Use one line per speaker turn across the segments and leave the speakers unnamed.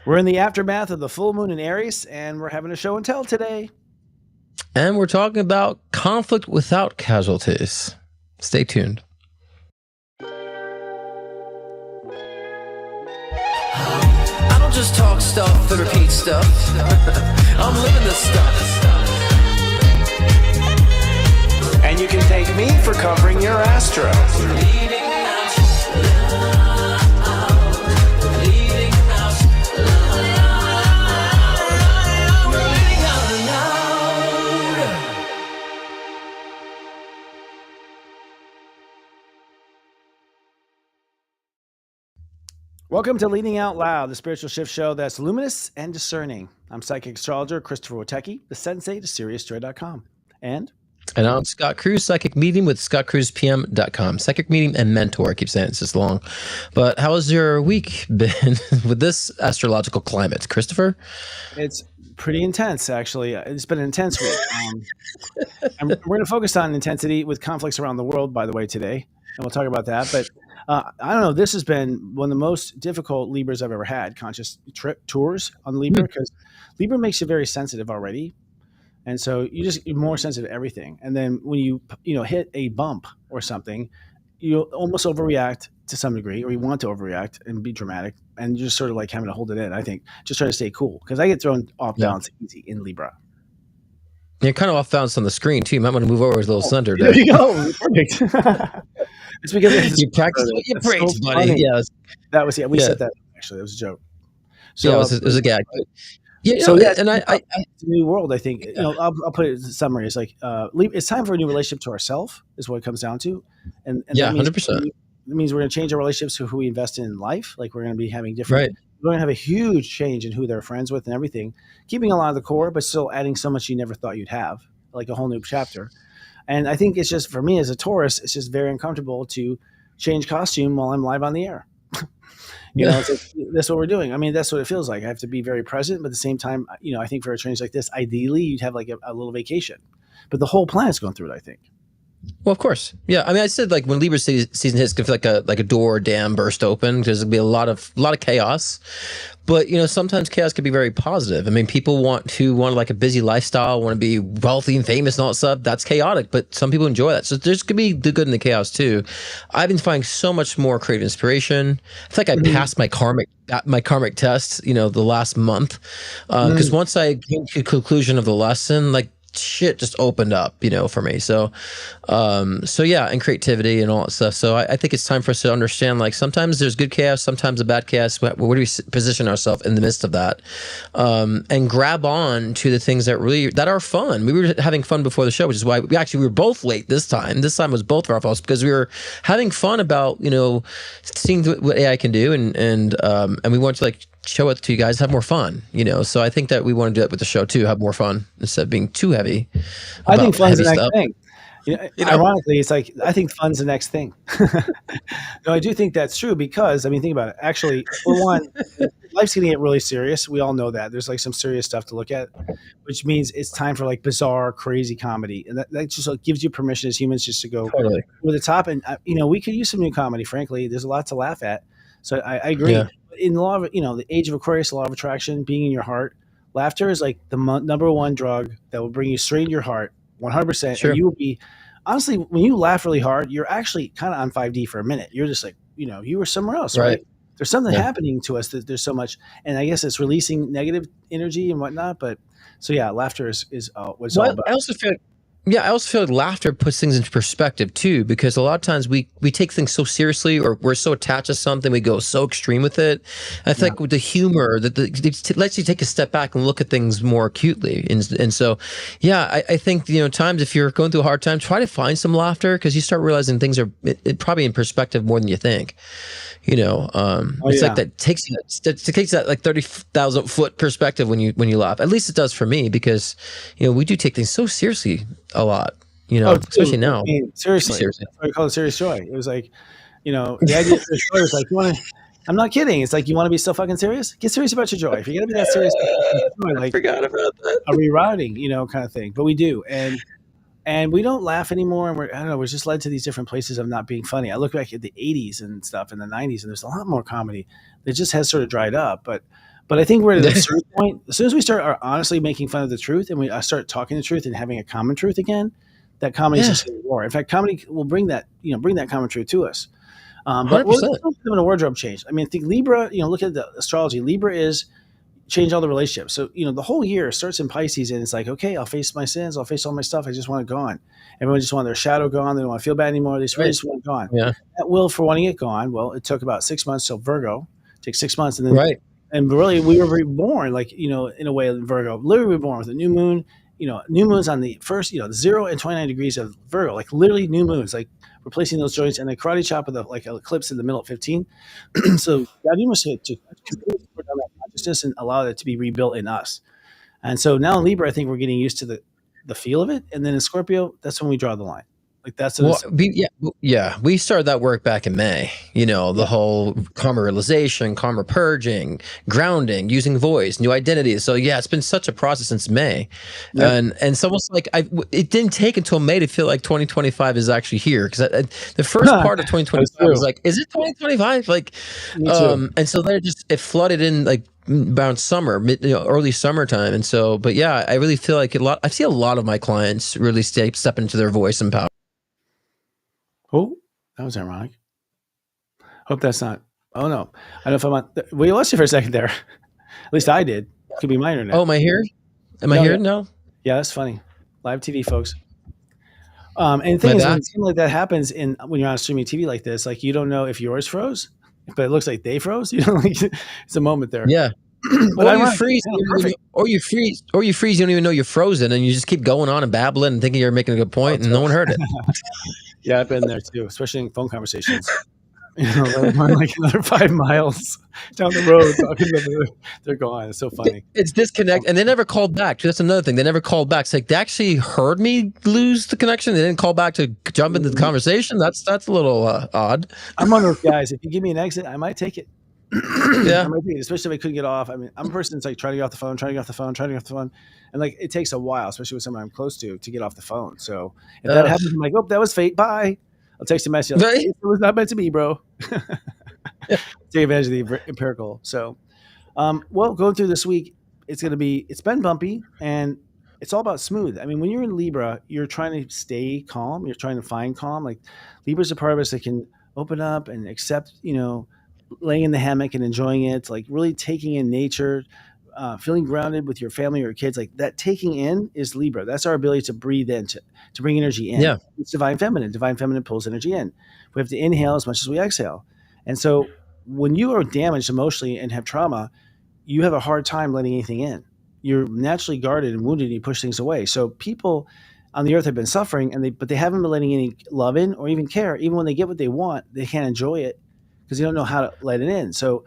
We're in the aftermath of the full moon in Aries, and we're having a show and tell today.
And we're talking about conflict without casualties. Stay tuned.
I don't just talk stuff and repeat stuff. I'm living this stuff.
And you can thank me for covering your astro.
Leading out loud. Leading out loud. We're leading out loud.
Welcome to Leading Out Loud, the spiritual shift show that's luminous and discerning. I'm psychic astrologer Christopher Wotecki, the sensei to SeriousJoy.com. And
I'm Scott Cruz, psychic medium with scottcruzpm.com. Psychic medium and mentor. I keep saying it's just long. But how has your week been with this astrological climate, Christopher?
it's pretty intense, actually. It's been an intense week. And we're going to focus on intensity with conflicts around the world, by the way, today. And we'll talk about that. But I don't know. This has been one of the most difficult Libras I've ever had, conscious trip tours on Libra, because Libra makes you very sensitive already. And so you're more sensitive to everything. And then when you hit a bump or something, you almost overreact to some degree, or you want to overreact and be dramatic, and you're just sort of like having to hold it in. I think just try to stay cool, because I get thrown off balance easy in Libra.
You're kind of off balance on the screen too. You might want to move over a little center.
There you go. Perfect. It's because
You practice what you preach,
so
buddy.
funny.
Yeah,
That was we said that actually. That was a joke. So
it was a gag. Yeah,
so yeah,
and I
it's a new world. I think I'll put it in summary. It's like it's time for a new relationship to ourselves, is what it comes down to. And
yeah,
that means,
100%.
It means we're going to change our relationships to who we invest in life. Like we're going to be having different.
Right.
We're going to have a huge change in who they're friends with and everything, keeping a lot of the core, but still adding so much you never thought you'd have, like a whole new chapter. And I think it's just, for me as a Taurus, it's just very uncomfortable to change costume while I'm live on the air. It's like, that's what we're doing. I mean, that's what it feels like. I have to be very present, but at the same time, I think for a change like this, ideally you'd have like a little vacation, but the whole planet's going through it, I think.
Well, of course. Yeah. I mean, I said like when Libra season hits, it's gonna feel like a door or dam burst open, because there'll be a lot of chaos. But sometimes chaos can be very positive. I mean, people want like a busy lifestyle, want to be wealthy and famous and all that stuff. That's chaotic, but some people enjoy that. So there's gonna be the good in the chaos too. I've been finding so much more creative inspiration. I feel like I passed my karmic test, the last month, because once I came to the conclusion of the lesson, like, shit just opened up, for me. So yeah, and creativity and all that stuff. So I think it's time for us to understand, like, sometimes there's good chaos, sometimes a bad chaos. Where do we position ourselves in the midst of that, and grab on to the things that are fun. We were having fun before the show, which is why we were both late this time. This time was both of our faults, because we were having fun about seeing what AI can do, and we want to like show it to you guys, have more fun, so I think that we want to do it with the show too, have more fun instead of being too heavy.
I think fun's the next thing. Ironically, it's like, I think fun's the next thing. No, I do think that's true, because think about it. Actually, for one, life's going to get really serious. We all know that. There's like some serious stuff to look at, which means it's time for like bizarre, crazy comedy. And that just like gives you permission as humans just to go
Totally.
over the top. And, we could use some new comedy, frankly. There's a lot to laugh at. So I agree.
Yeah.
In the law of, the age of Aquarius, the law of attraction, being in your heart, laughter is like the number one drug that will bring you straight into your heart, 100%.
Sure.
And you will be, honestly, when you laugh really hard, you're actually kind of on 5D for a minute. You're just like, you were somewhere else, right? There's something happening to us that there's so much, and I guess it's releasing negative energy and whatnot. But so yeah, laughter is what it's all about.
I also feel like laughter puts things into perspective too, because a lot of times we take things so seriously, or we're so attached to something, we go so extreme with it. I think with the humor, that it lets you take a step back and look at things more acutely. And so, yeah, I think, times if you're going through a hard time, try to find some laughter, because you start realizing things are probably in perspective more than you think. It's like that takes that like 30,000 foot perspective when you laugh. At least it does for me, because we do take things so seriously a lot, especially now.
Seriously. That's why we call it serious joy. It was like, the idea of serious joy was like, I'm not kidding. It's like, you want to be so fucking serious? Get serious about your joy. If you're going to be that serious about your joy, like,
I forgot about that.
a rerouting, kind of thing. But we do. And we don't laugh anymore. And we're just led to these different places of not being funny. I look back at the 80s and stuff, and the 90s, and there's a lot more comedy that just has sort of dried up. But But I think we're at a certain point. As soon as we start honestly making fun of the truth, and we start talking the truth and having a common truth again, that comedy is
Yeah,
just going to war. In fact, comedy will bring that bring that common truth to us. But
hundred
we're
percent.
still having a wardrobe change. I mean, I think Libra. Look at the astrology. Libra is change all the relationships. So, the whole year starts in Pisces and it's like, okay, I'll face my sins. I'll face all my stuff. I just want it gone. Everyone just want their shadow gone. They don't want to feel bad anymore. They just really
Right.
just want it gone.
Yeah.
That will for wanting it gone. Well, it took about 6 months till Virgo. It takes 6 months.
Right.
And really we were reborn, like, in a way in Virgo, literally reborn with a new moon, new moons on the first, 0 and 29 degrees of Virgo, like literally new moons, like replacing those joints and a karate chop with like an eclipse in the middle at 15. So God, you must to put down that consciousness and allow it to be rebuilt in us. And so now in Libra, I think we're getting used to the feel of it. And then in Scorpio, that's when we draw the line. Like that's
Well, yeah, we started that work back in May. The
yeah.
whole karma realization, karma purging, grounding, using voice, new identities. So yeah, it's been such a process since May,
Yep.
and it's almost like it didn't take until May to feel like 2025 is actually here, because the first part of 2025 was like, is it 2025? Like,
Me too.
and so then it flooded in like around summer, early summertime, and so. But yeah, I really feel like I see a lot of my clients really step into their voice and power.
Oh, that was ironic. Hope that's not. Oh no, I don't know if I'm on. We lost you for a second there. At least I did. Could be my internet.
Oh, am I here? Am I
No, yeah,
here? No.
yeah, that's funny. Live TV, folks. And the
Am
thing
I
is, when
back?
something like that happens when you're on streaming TV like this, like you don't know if yours froze, but it looks like they froze. Like it's a moment there.
Yeah.
But
Or you
ironic,
freeze,
yeah, perfect.
or you freeze. You don't even know you're frozen, and you just keep going on and babbling and thinking you're making a good
Oh,
point, and no one heard it.
yeah, I've been there too, especially in phone conversations. Like another 5 miles down the road, talking to them, they're gone. It's so funny.
It's disconnect, and they never called back. That's another thing. They never called back. It's like they actually heard me lose the connection. They didn't call back to jump into the conversation. That's a little odd.
I'm one of those guys. If you give me an exit, I might take it.
Yeah.
I might take it, especially if I couldn't get off. I mean, I'm a person that's like trying to get off the phone, trying to get off the phone, trying to get off the phone, and like it takes a while, especially with someone I'm close to get off the phone. So if that happens, I'm like, oh, that was fate. Bye. I'll text a message. Like,
Right.
it was not meant to be, bro.
Yeah.
Take advantage of the empirical. So, well, going through this week, it's been bumpy and it's all about smooth. I mean, when you're in Libra, you're trying to stay calm. You're trying to find calm. Like Libra's a part of us that can open up and accept, laying in the hammock and enjoying it, like really taking in nature, feeling grounded with your family or your kids. Like that taking in is Libra. That's our ability to breathe in, to bring energy in.
Yeah.
It's divine feminine. Divine feminine pulls energy in. We have to inhale as much as we exhale. And so when you are damaged emotionally and have trauma, you have a hard time letting anything in. You're naturally guarded and wounded and you push things away. So people on the earth have been suffering but they haven't been letting any love in or even care. Even when they get what they want, they can't enjoy it because they don't know how to let it in. So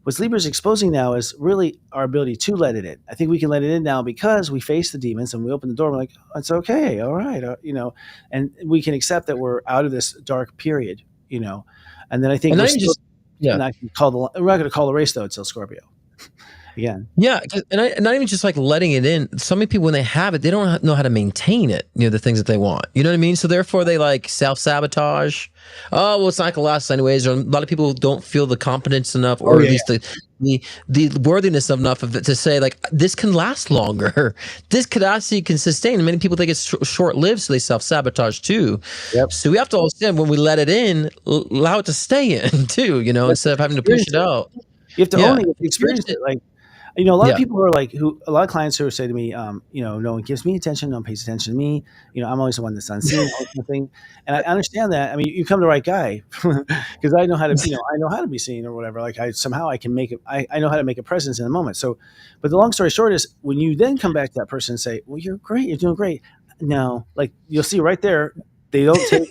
what Libra is exposing now is really our ability to let it in. I think we can let it in now because we face the demons and we open the door. We're like, oh, it's okay. All right. And we can accept that we're out of this dark period, and then I think
And
we're
then
still
yeah.
not we're not going to call the race though until Scorpio again.
Yeah, and not even just like letting it in. So many people, when they have it, they don't know how to maintain it. The things that they want. You know what I mean? So therefore, they like self-sabotage. Oh, well, it's not gonna last anyways. Or a lot of people don't feel the competence enough, or at least the worthiness enough of it to say like this can last longer. This could actually can sustain. And many people think it's short-lived, so they self-sabotage too.
Yep.
So we have to understand when we let it in, allow it to stay in too. Instead of having to push it out.
You have to own it, experience it. Like, a lot of people are like, a lot of clients who say to me, no one gives me attention, no one pays attention to me. I'm always the one that's unseen, all kind of thing. And I understand that. I mean, you come to the right guy because I know how to, I know how to be seen or whatever. Like somehow I can make it. I know how to make a presence in a moment. So, but the long story short is when you then come back to that person and say, well, you're great. You're doing great. No, like you'll see right there, they don't take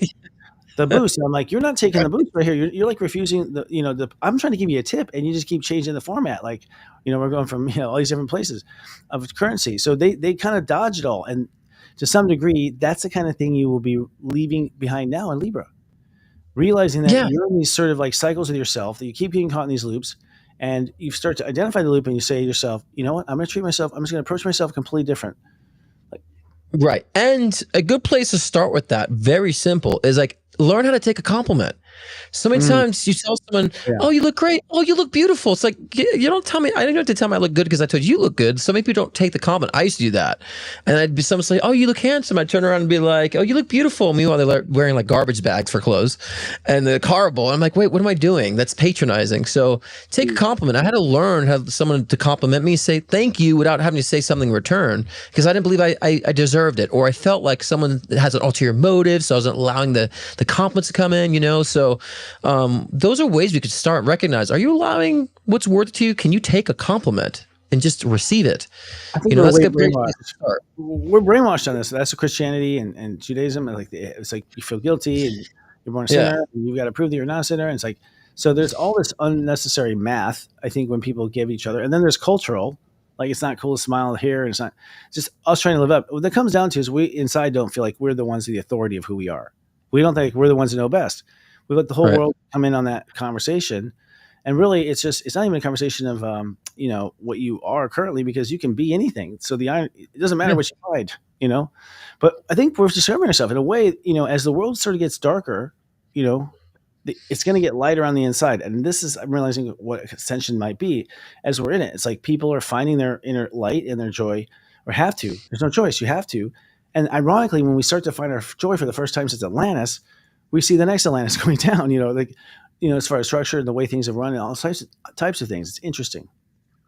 the boost. And I'm like, you're not taking the boost right here. You're like refusing I'm trying to give you a tip and you just keep changing the format. Like, we're going from, all these different places of currency. So they kind of dodge it all. And to some degree, that's the kind of thing you will be leaving behind now in Libra, realizing that you're in these sort of like cycles with yourself, that you keep getting caught in these loops and you start to identify the loop and you say to yourself, you know what, I'm going to treat myself. I'm just going to approach myself completely different.
Right. And a good place to start with that, very simple, is like learn how to take a compliment. So many
Mm,
times you tell someone,
yeah.
"Oh, you look great. Oh, you look beautiful." It's like you don't tell me. I don't have to tell me I look good because I told you look good. So many people don't take the compliment. I used to do that, and I'd be someone say, "Oh, you look handsome." I'd turn around and be like, "Oh, you look beautiful." Meanwhile, they're wearing like garbage bags for clothes, and the horrible. I'm like, "Wait, what am I doing?" That's patronizing. So take a
Mm.
compliment. I had to learn how someone to compliment me, say thank you without having to say something in return because I didn't believe I deserved it, or I felt like someone has an ulterior motive, so I wasn't allowing the compliments to come in. So those are ways we could start recognize. Are you allowing what's worth to you? Can you take a compliment and just receive it?
I think we're
That's
way
a great place to
brainwashed.
start.
We're brainwashed on this. That's the Christianity and Judaism. And like it's like you feel guilty and you're born a
Yeah,
sinner and you've got to prove that you're not a sinner. And it's like so there's all this unnecessary math. I think when people give each other, and then there's cultural. Like it's not cool to smile here, and it's just us trying to live up. What that comes down to is we inside don't feel like we're the ones the authority of who we are. We don't think we're the ones that know best. We let the whole
right.
world come in on that conversation, and really it's not even a conversation of what you are currently because you can be anything. So it doesn't matter
Yeah,
what you hide, you know. But I think we're discovering ourselves in a way. As the world sort of gets darker, you know, it's going to get lighter on the inside, and this is I'm realizing what ascension might be as we're in it. It's like people are finding their inner light and their joy, or have to. There's no choice; you have to. And ironically, when we start to find our joy for the first time since Atlantis, we see the next Atlantis going down. As far as structure and the way things have run and all types of things. It's interesting.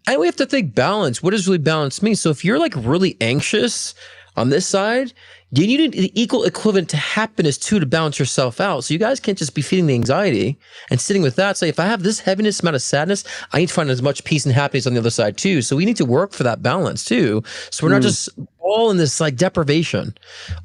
and we have to think balance. What does really balance mean? So if you're like really anxious on this side, you need an equal equivalent to happiness too to balance yourself out. So you guys can't just be feeding the anxiety and sitting with that. Say, if I have this heaviness amount of sadness, I need to find as much peace and happiness on the other side too. So we need to work for that balance too. So we're not
Mm.
just all in this like deprivation,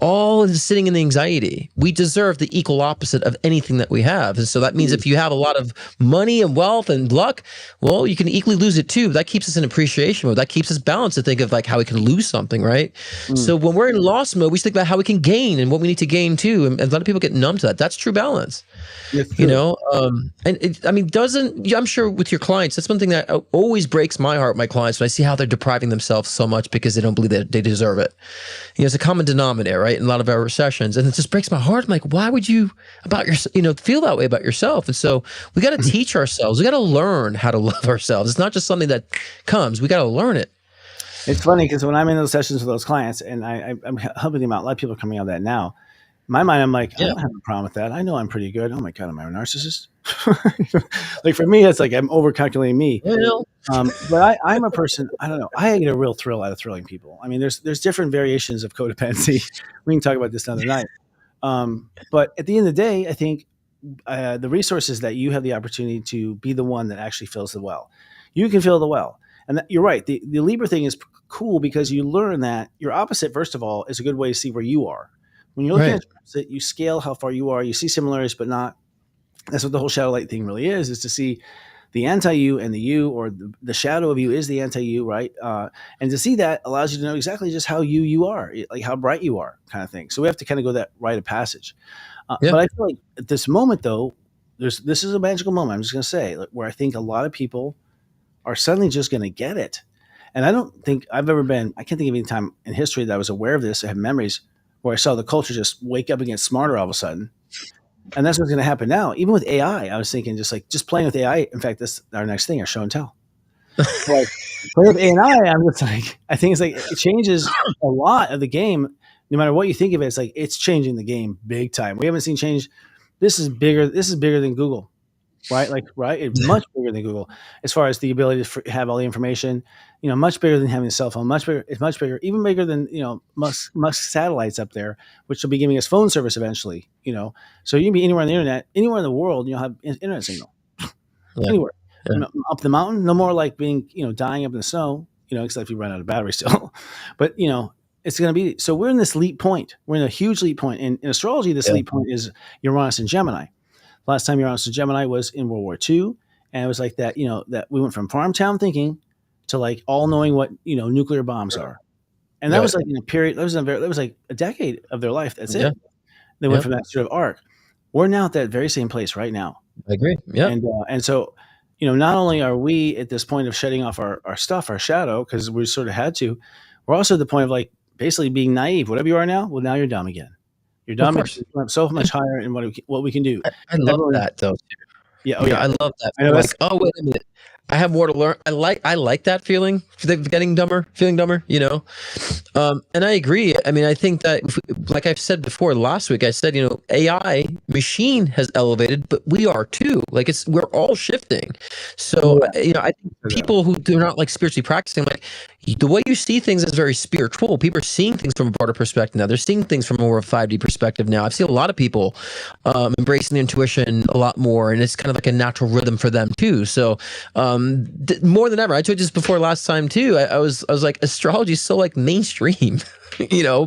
all in sitting in the anxiety. We deserve the equal opposite of anything that we have. And so that means if you have a lot of money and wealth and luck, well, you can equally lose it too. That keeps us in appreciation mode. That keeps us balanced to think of like how we can lose something, right?
Mm.
So when we're in loss mode, we should think about how we can gain and what we need to gain too. And a lot of people get numb to that. That's true balance.
It's true.
And I mean, I'm sure with your clients, that's one thing that always breaks my heart, my clients, when I see how they're depriving themselves so much because they don't believe that they deserve it. It's a common denominator, right? In a lot of our sessions. And it just breaks my heart. I'm like, why would you feel that way about yourself? And so we got to teach ourselves. We got to learn how to love ourselves. It's not just something that comes. We got to learn it.
It's funny because when I'm in those sessions with those clients and I'm helping them out, a lot of people are coming out of that now. In my mind, I'm like, I
Yeah.
don't have a problem with that. I know I'm pretty good. Oh my God, am I a narcissist? Like for me, it's like I'm over calculating me.
Well,
But I'm a person. I don't know. I get a real thrill out of thrilling people. I mean, there's different variations of codependency. We can talk about this another night. But at the end of the day, I think the resources that you have the opportunity to be the one that actually fills the well. You can fill the well, and you're right. The Libra thing is cool because you learn that your opposite, first of all, is a good way to see where you are. When you're looking
right.
at your opposite, you scale how far you are. You see similarities, but not. That's what the whole shadow light thing really is to see the anti-you and the you, or the shadow of you is the anti-you, right? And to see that allows you to know exactly just how you are, like how bright you are, kind of thing. So we have to kind of go that rite of passage.
Yeah.
But I feel like at this moment, though, this is a magical moment. I'm just going to say, like, where I think a lot of people are suddenly just going to get it. And I don't think I've ever been. I can't think of any time in history that I was aware of this. I have memories where I saw the culture just wake up and get smarter all of a sudden. And that's what's going to happen now. Even with AI, I was thinking just playing with AI. In fact, that's our next thing, our show and tell. Like play with AI, I'm just like I think it's like it changes a lot of the game. No matter what you think of it, it's like it's changing the game big time. We haven't seen change. This is bigger. This is bigger than Google, right? Like right, it's much bigger than Google as far as the ability to have all the information. Much bigger than having a cell phone. Much bigger. It's much bigger, even bigger than Musk satellites up there, which will be giving us phone service eventually. So you can be anywhere on the internet, anywhere in the world. You'll have internet signal
Yeah.
anywhere.
Yeah.
Up the mountain, no more like being, dying up in the snow, except if you run out of battery still. But, it's going to be, so we're in this leap point. We're in a huge leap point. In astrology, this
Yeah.
leap point is Uranus and Gemini. Last time Uranus and Gemini was in World War II. And it was like that, that we went from farm town thinking to like all knowing what, nuclear bombs are. And that
Right.
was like in a period, that was like a decade of their life. That's
Yeah.
it. They went
Yeah.
from that sort of arc. We're now at that very same place right now.
I agree. Yeah.
And so, not only are we at this point of shedding off our stuff, our shadow, because we sort of had to, we're also at the point of like basically being naive. Whatever you are now, well, now you're dumb again. You're
Of
done because
course.
we went so much higher in what we can do.
I love
Everyone,
that though.
yeah, oh
Yeah,
yeah,
I love that.
I know
I'm
that's
like, oh wait a minute, I have more to learn. I like that feeling, getting dumber, feeling dumber. And I agree. I mean, I think that, like I've said before, last week I said, AI machine has elevated, but we are too. Like we're all shifting. So
yeah,
I think people who do not like spiritually practicing, like the way you see things is very spiritual. People are seeing things from a broader perspective now. They're seeing things from a more 5D perspective now. I've seen a lot of people embracing the intuition a lot more, and it's kind of like a natural rhythm for them too. So more than ever, I told you this before last time too. I was like, astrology is so like mainstream.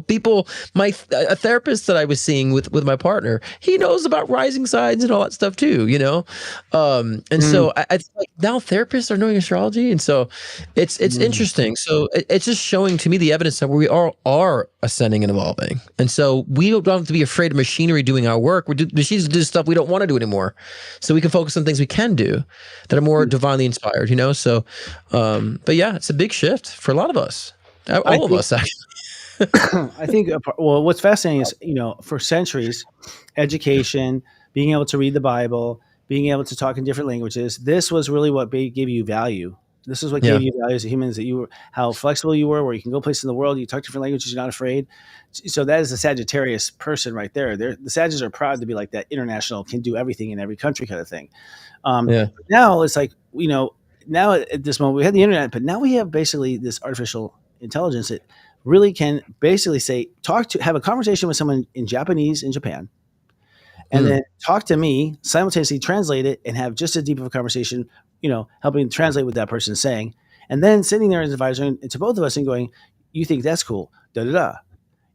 People, a therapist that I was seeing with my partner, he knows about rising signs and all that stuff too. And
mm,
so I think like now therapists are knowing astrology, and so it's
mm.
interesting. So it's just showing to me the evidence that we all are ascending and evolving, and so we don't have to be afraid of machinery doing our work. Machines do stuff we don't want to do anymore, so we can focus on things we can do that are more divinely inspired. So, but yeah, it's a big shift for a lot of us,
I
all of
think
us actually.
I think well, what's fascinating is for centuries, education, being able to read the Bible, being able to talk in different languages. This was really what gave you value. This is what
Yeah.
gave you value as a humans, that you were, how flexible you were, where you can go places in the world, you talk different languages, you're not afraid. So that is a Sagittarius person right there. The Sagittarius are proud to be like that international, can do everything in every country kind of thing.
Yeah.
Now it's like, now at this moment we had the internet, but now we have basically this artificial intelligence that really can basically have a conversation with someone in Japanese in Japan, and
Mm.
then talk to me, simultaneously translate it, and have just as deep of a conversation, helping translate what that person is saying, and then sitting there as an advisor and to both of us and going, "You think that's cool?" Da da da.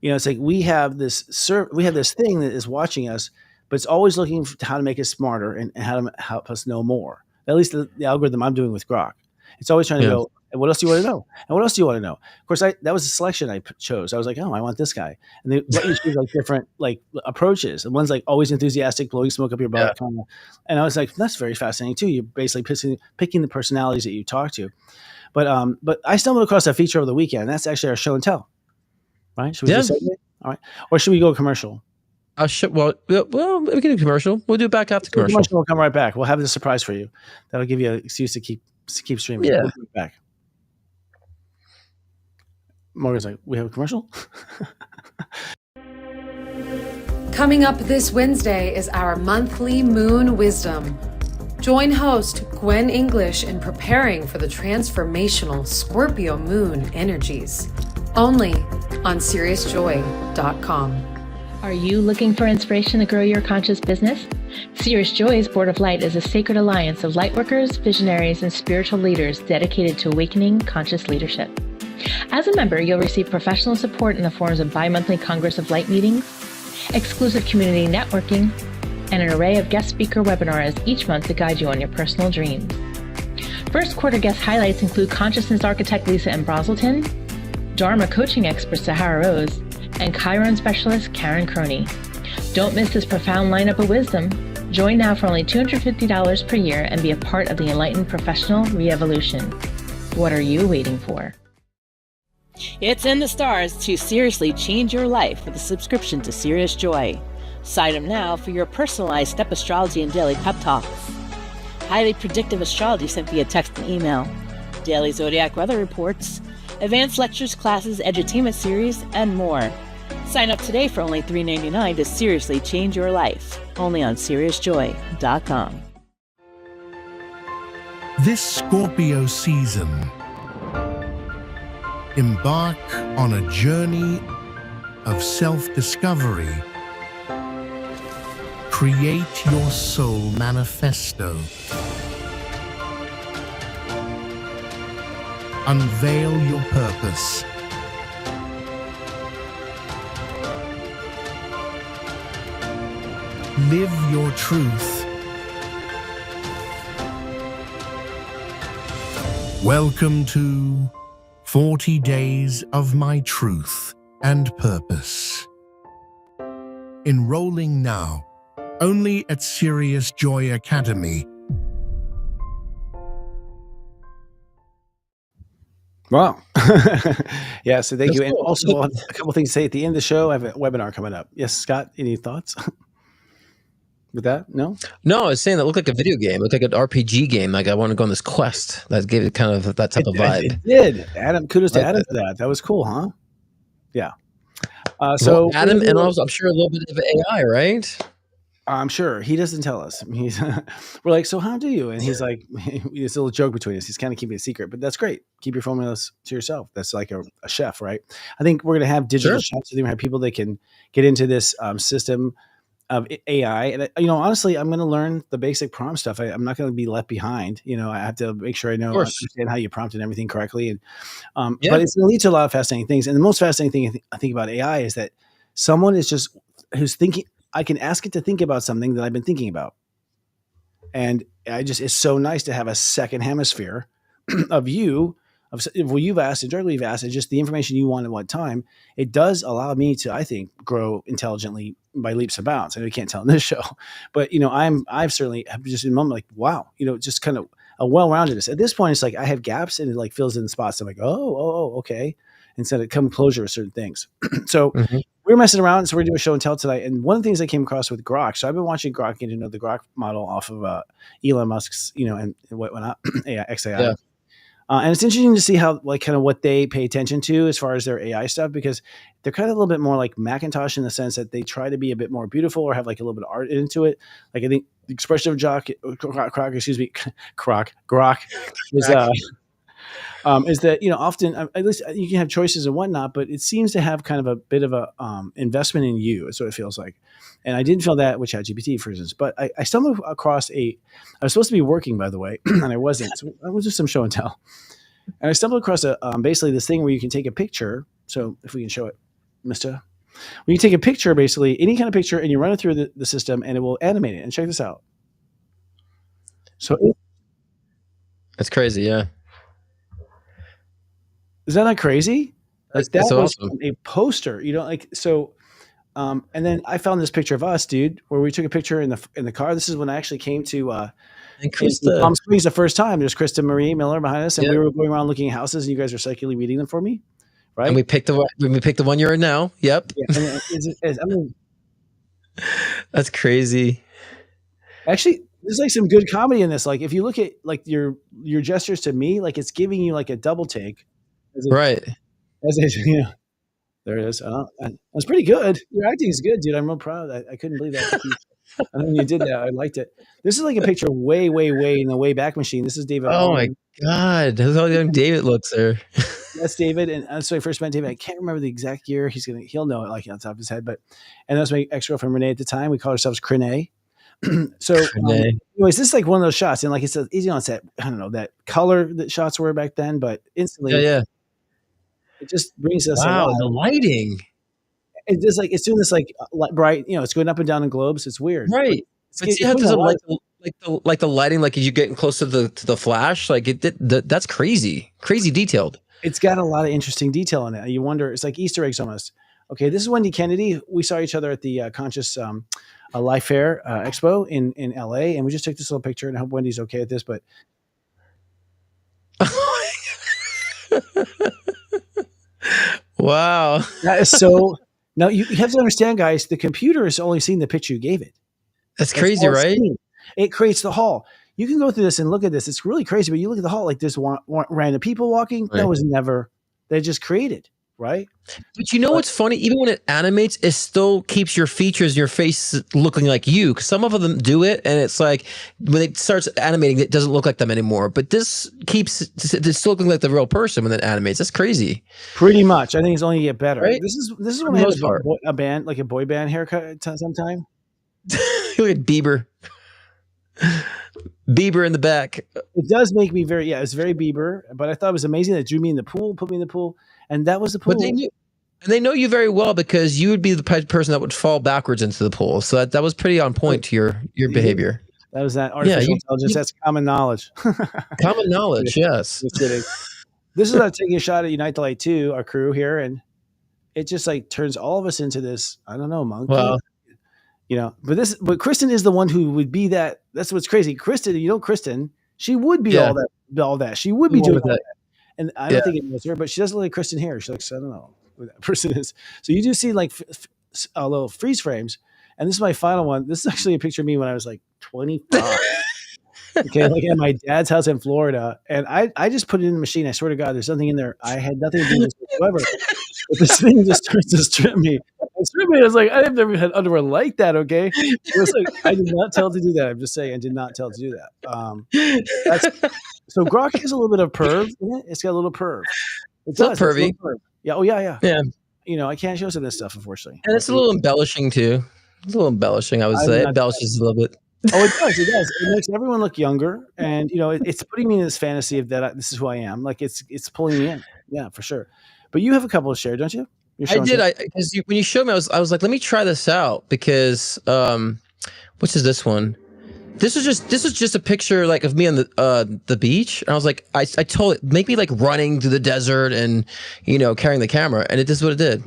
It's like we have this thing that is watching us, but it's always looking to how to make us smarter and how to help us know more. At least the algorithm I'm doing with Grok, it's always trying to
Yeah.
go. And what else do you want to know? And what else do you want to know? Of course, that was a selection I chose. I was like, oh, I want this guy, and they let you choose like different approaches. And one's like always enthusiastic, blowing smoke up your
Yeah.
butt, kind of. And I was like, that's very fascinating too. You're basically picking the personalities that you talk to. But I stumbled across a feature over the weekend. And that's actually our show and tell. Right? Should we
Yeah.
just segue? All right. Or should we go commercial?
Well, we can do commercial. We'll do it back after
Let's go
commercial.
We'll come right back. We'll have a surprise for you. That'll give you an excuse to keep streaming.
Yeah.
We'll be back. Morgan's like, we have a commercial?
Coming up this Wednesday is our monthly Moon Wisdom. Join host Gwen English in preparing for the transformational Scorpio moon energies. Only on SeriousJoy.com.
Are you looking for inspiration to grow your conscious business? Serious Joy's Board of Light is a sacred alliance of lightworkers, visionaries, and spiritual leaders dedicated to awakening conscious leadership. As a member, you'll receive professional support in the forms of bi-monthly Congress of Light meetings, exclusive community networking, and an array of guest speaker webinars each month to guide you on your personal dreams. First quarter guest highlights include consciousness architect Lisa M. Brazelton, Dharma coaching expert Sahara Rose, and Chiron specialist Karen Croney. Don't miss this profound lineup of wisdom. Join now for only $250 per year and be a part of the enlightened professional re-evolution. What are you waiting for?
It's in the stars to seriously change your life with a subscription to Serious Joy. Sign up now for your personalized step astrology and daily pep talks. Highly predictive astrology sent via text and email. Daily zodiac weather reports. Advanced lectures, classes, edutainment series, and more. Sign up today for only $3.99 to seriously change your life. Only on SeriousJoy.com.
This Scorpio season, embark on a journey of self-discovery. Create your soul manifesto. Unveil your purpose. Live your truth. Welcome to 40 Days of My Truth and Purpose. Enrolling now, only at Serious Joy Academy.
Wow. Yeah, so thank
That's
you. And
cool.
also, we'll have a couple things to say at the end of the show. I have a webinar coming up. Yes, Scott, any thoughts with that? No?
No, I was saying that looked like a video game. It looked like an RPG game. Like I want to go on this quest. That gave it kind of that type of vibe.
It did. Adam, kudos
I
to
like
Adam
that.
for that. That was cool, huh? Yeah.
Well,
So we're gonna
Adam, and
do
also I'm sure a little bit of AI, right?
I'm sure he doesn't tell us. He's we're like, so how do you? And he's like, it's a little joke between us. He's kind of keeping it a secret, but that's great. Keep your formulas to yourself. That's like a chef, right? I think we're gonna have digital
Sure.
chefs. We're gonna have people that can get into this system of AI. And honestly, I'm gonna learn the basic prompt stuff. I'm not gonna be left behind. I have to make sure I
Of
know
course.
understand how you prompt and everything correctly. And
Yeah.
but it's gonna lead to a lot of fascinating things. And the most fascinating thing I think about AI is that someone is just who's thinking. I can ask it to think about something that I've been thinking about. And it's so nice to have a second hemisphere of you, of what you've asked and directly you've asked, and just the information you want at what time. It does allow me to, I think, grow intelligently by leaps and bounds. I know you can't tell in this show, but I've certainly have just in a moment like, wow, just kind of a well-roundedness. At this point, it's like I have gaps and it like fills in spots. I'm like, okay. Instead of come closure with certain things. So
Mhm.
we were messing around, so we're doing a show and tell tonight. And one of the things I came across with Grok, so I've been watching Grok, getting to know the Grok model off of Elon Musk's, and whatnot, XAI.
Yeah.
And it's interesting to see how, like, kind of what they pay attention to as far as their AI stuff, because they're kind of a little bit more like Macintosh in the sense that they try to be a bit more beautiful or have like a little bit of art into it. Like I think the expression of Grok, excuse me, Grok is that often at least you can have choices and whatnot, but it seems to have kind of a bit of a investment in you. Is what it feels like, and I didn't feel that with ChatGPT, for instance. But I stumbled across I was supposed to be working, by the way, and I wasn't. So I was just some show and tell, and I stumbled across basically this thing where you can take a picture. So if we can show it, Mister, when you take a picture, basically any kind of picture, and you run it through the system, and it will animate it. And check this out. So
That's crazy. Yeah.
is that not crazy? Like that
That's
was
awesome.
a poster, like so. And then I found this picture of us, dude, where we took a picture in the car. This is when I actually came to
And
in
Krista.
Palm Springs the first time. There's Krista Marie Miller behind us, and
Yeah.
we were going around looking at houses, and you guys were psychically reading them for me, right?
And we picked the one you're in now. Yep.
Yeah, and I mean,
That's crazy.
actually, there's like some good comedy in this. Like if you look at like your gestures to me, like it's giving you like a double take.
Right.
There it is. That's pretty good. Your acting is good, dude. I'm real proud. I couldn't believe that. I know when you did that. I liked it. This is like a picture way, way, way in the way back machine. This is David.
Oh my
Baldwin.
God. That's how young David looks there.
That's David. And that's when I first met David. I can't remember the exact year. He'll know it like on top of his head. And that's my ex-girlfriend Renee at the time. We called ourselves Crene. So
Renee.
anyways, this is like one of those shots. And like it's easy on set. I don't know that color that shots were back then, but instantly
Yeah.
it just brings us
Wow.
alive.
The lighting.
It's just like it's doing this like bright, it's going up and down in globes. It's weird.
Right. But see how does it like the lighting, like as you getting close to the flash, like that's crazy detailed.
It's got a lot of interesting detail in it. You wonder, it's like Easter eggs almost. Okay, this is Wendy Kennedy. We saw each other at the Conscious Life Fair Expo in LA, and we just took this little picture. And I hope Wendy's okay with this, but
Wow.
that is so. Now you have to understand, guys. The computer is only seeing the picture you gave it.
That's crazy,
all it's
right?
seeing. It creates the hall. You can go through this and look at this. It's really crazy, but you look at the hall, like there's random people walking.
Right.
That was never. They just created, right?
But you know what's funny? Even when it animates, it still keeps your features, your face looking like you. 'Cause some of them do it, and it's like when it starts animating, it doesn't look like them anymore. But this keeps it's still looking like the real person when it animates. That's crazy.
Pretty much. I think it's only get better.
Right?
This is
For
when
the
I had
most part.
a band, like a boy band haircut sometime.
Look at Bieber. Bieber in the back.
It does make me it's very Bieber, but I thought it was amazing that drew me in the pool, put me in the pool, and that was the pool.
But they know you very well because you would be the person that would fall backwards into the pool. So that was pretty on point to your behavior.
That was that artificial intelligence. That's common knowledge.
Common knowledge, yes.
Just kidding. This is taking a shot at Unite the Light 2, our crew here, and it just like turns all of us into this, I don't know, monkey.
Well,
but Kristen is the one who would be that. That's what's crazy. Kristen, Kristen, she would be all that. She would be doing all that. and I don't
Yeah.
think it was her, but she doesn't look like Kristen here. She looks, I don't know who that person is. So you do see like little freeze frames, and this is my final one. This is actually a picture of me when I was like 25. Okay, like at my dad's house in Florida, and I just put it in the machine. I swear to God, there's nothing in there. I had nothing to do with this whatsoever. But this thing just starts to strip me. It stripped me. I was like, I've never had underwear like that. Okay, it was like I did not tell it to do that. I'm just saying, I did not tell it to do that. That's so Grok has a little bit of perv in it. It's got a little perv. It
It's not
does. It's a
pervy.
little perv. Yeah. Oh yeah.
Yeah.
I can't show some of this stuff, unfortunately.
And it's a little embellishing too. It's a little embellishing, I would
I'm
say. It
not.
embellishes a little bit.
Oh, it does. It does. It makes everyone look younger, and it's putting me in this fantasy of that. This is who I am. Like it's pulling me in. Yeah, for sure. But you have a couple to share, don't you? You're
I
showing
did.
some-
Because when you showed me, I was like, let me try this out because which is this one? This was just a picture like of me on the beach, and I was like, I told it make me like running through the desert and carrying the camera, and this is what it did.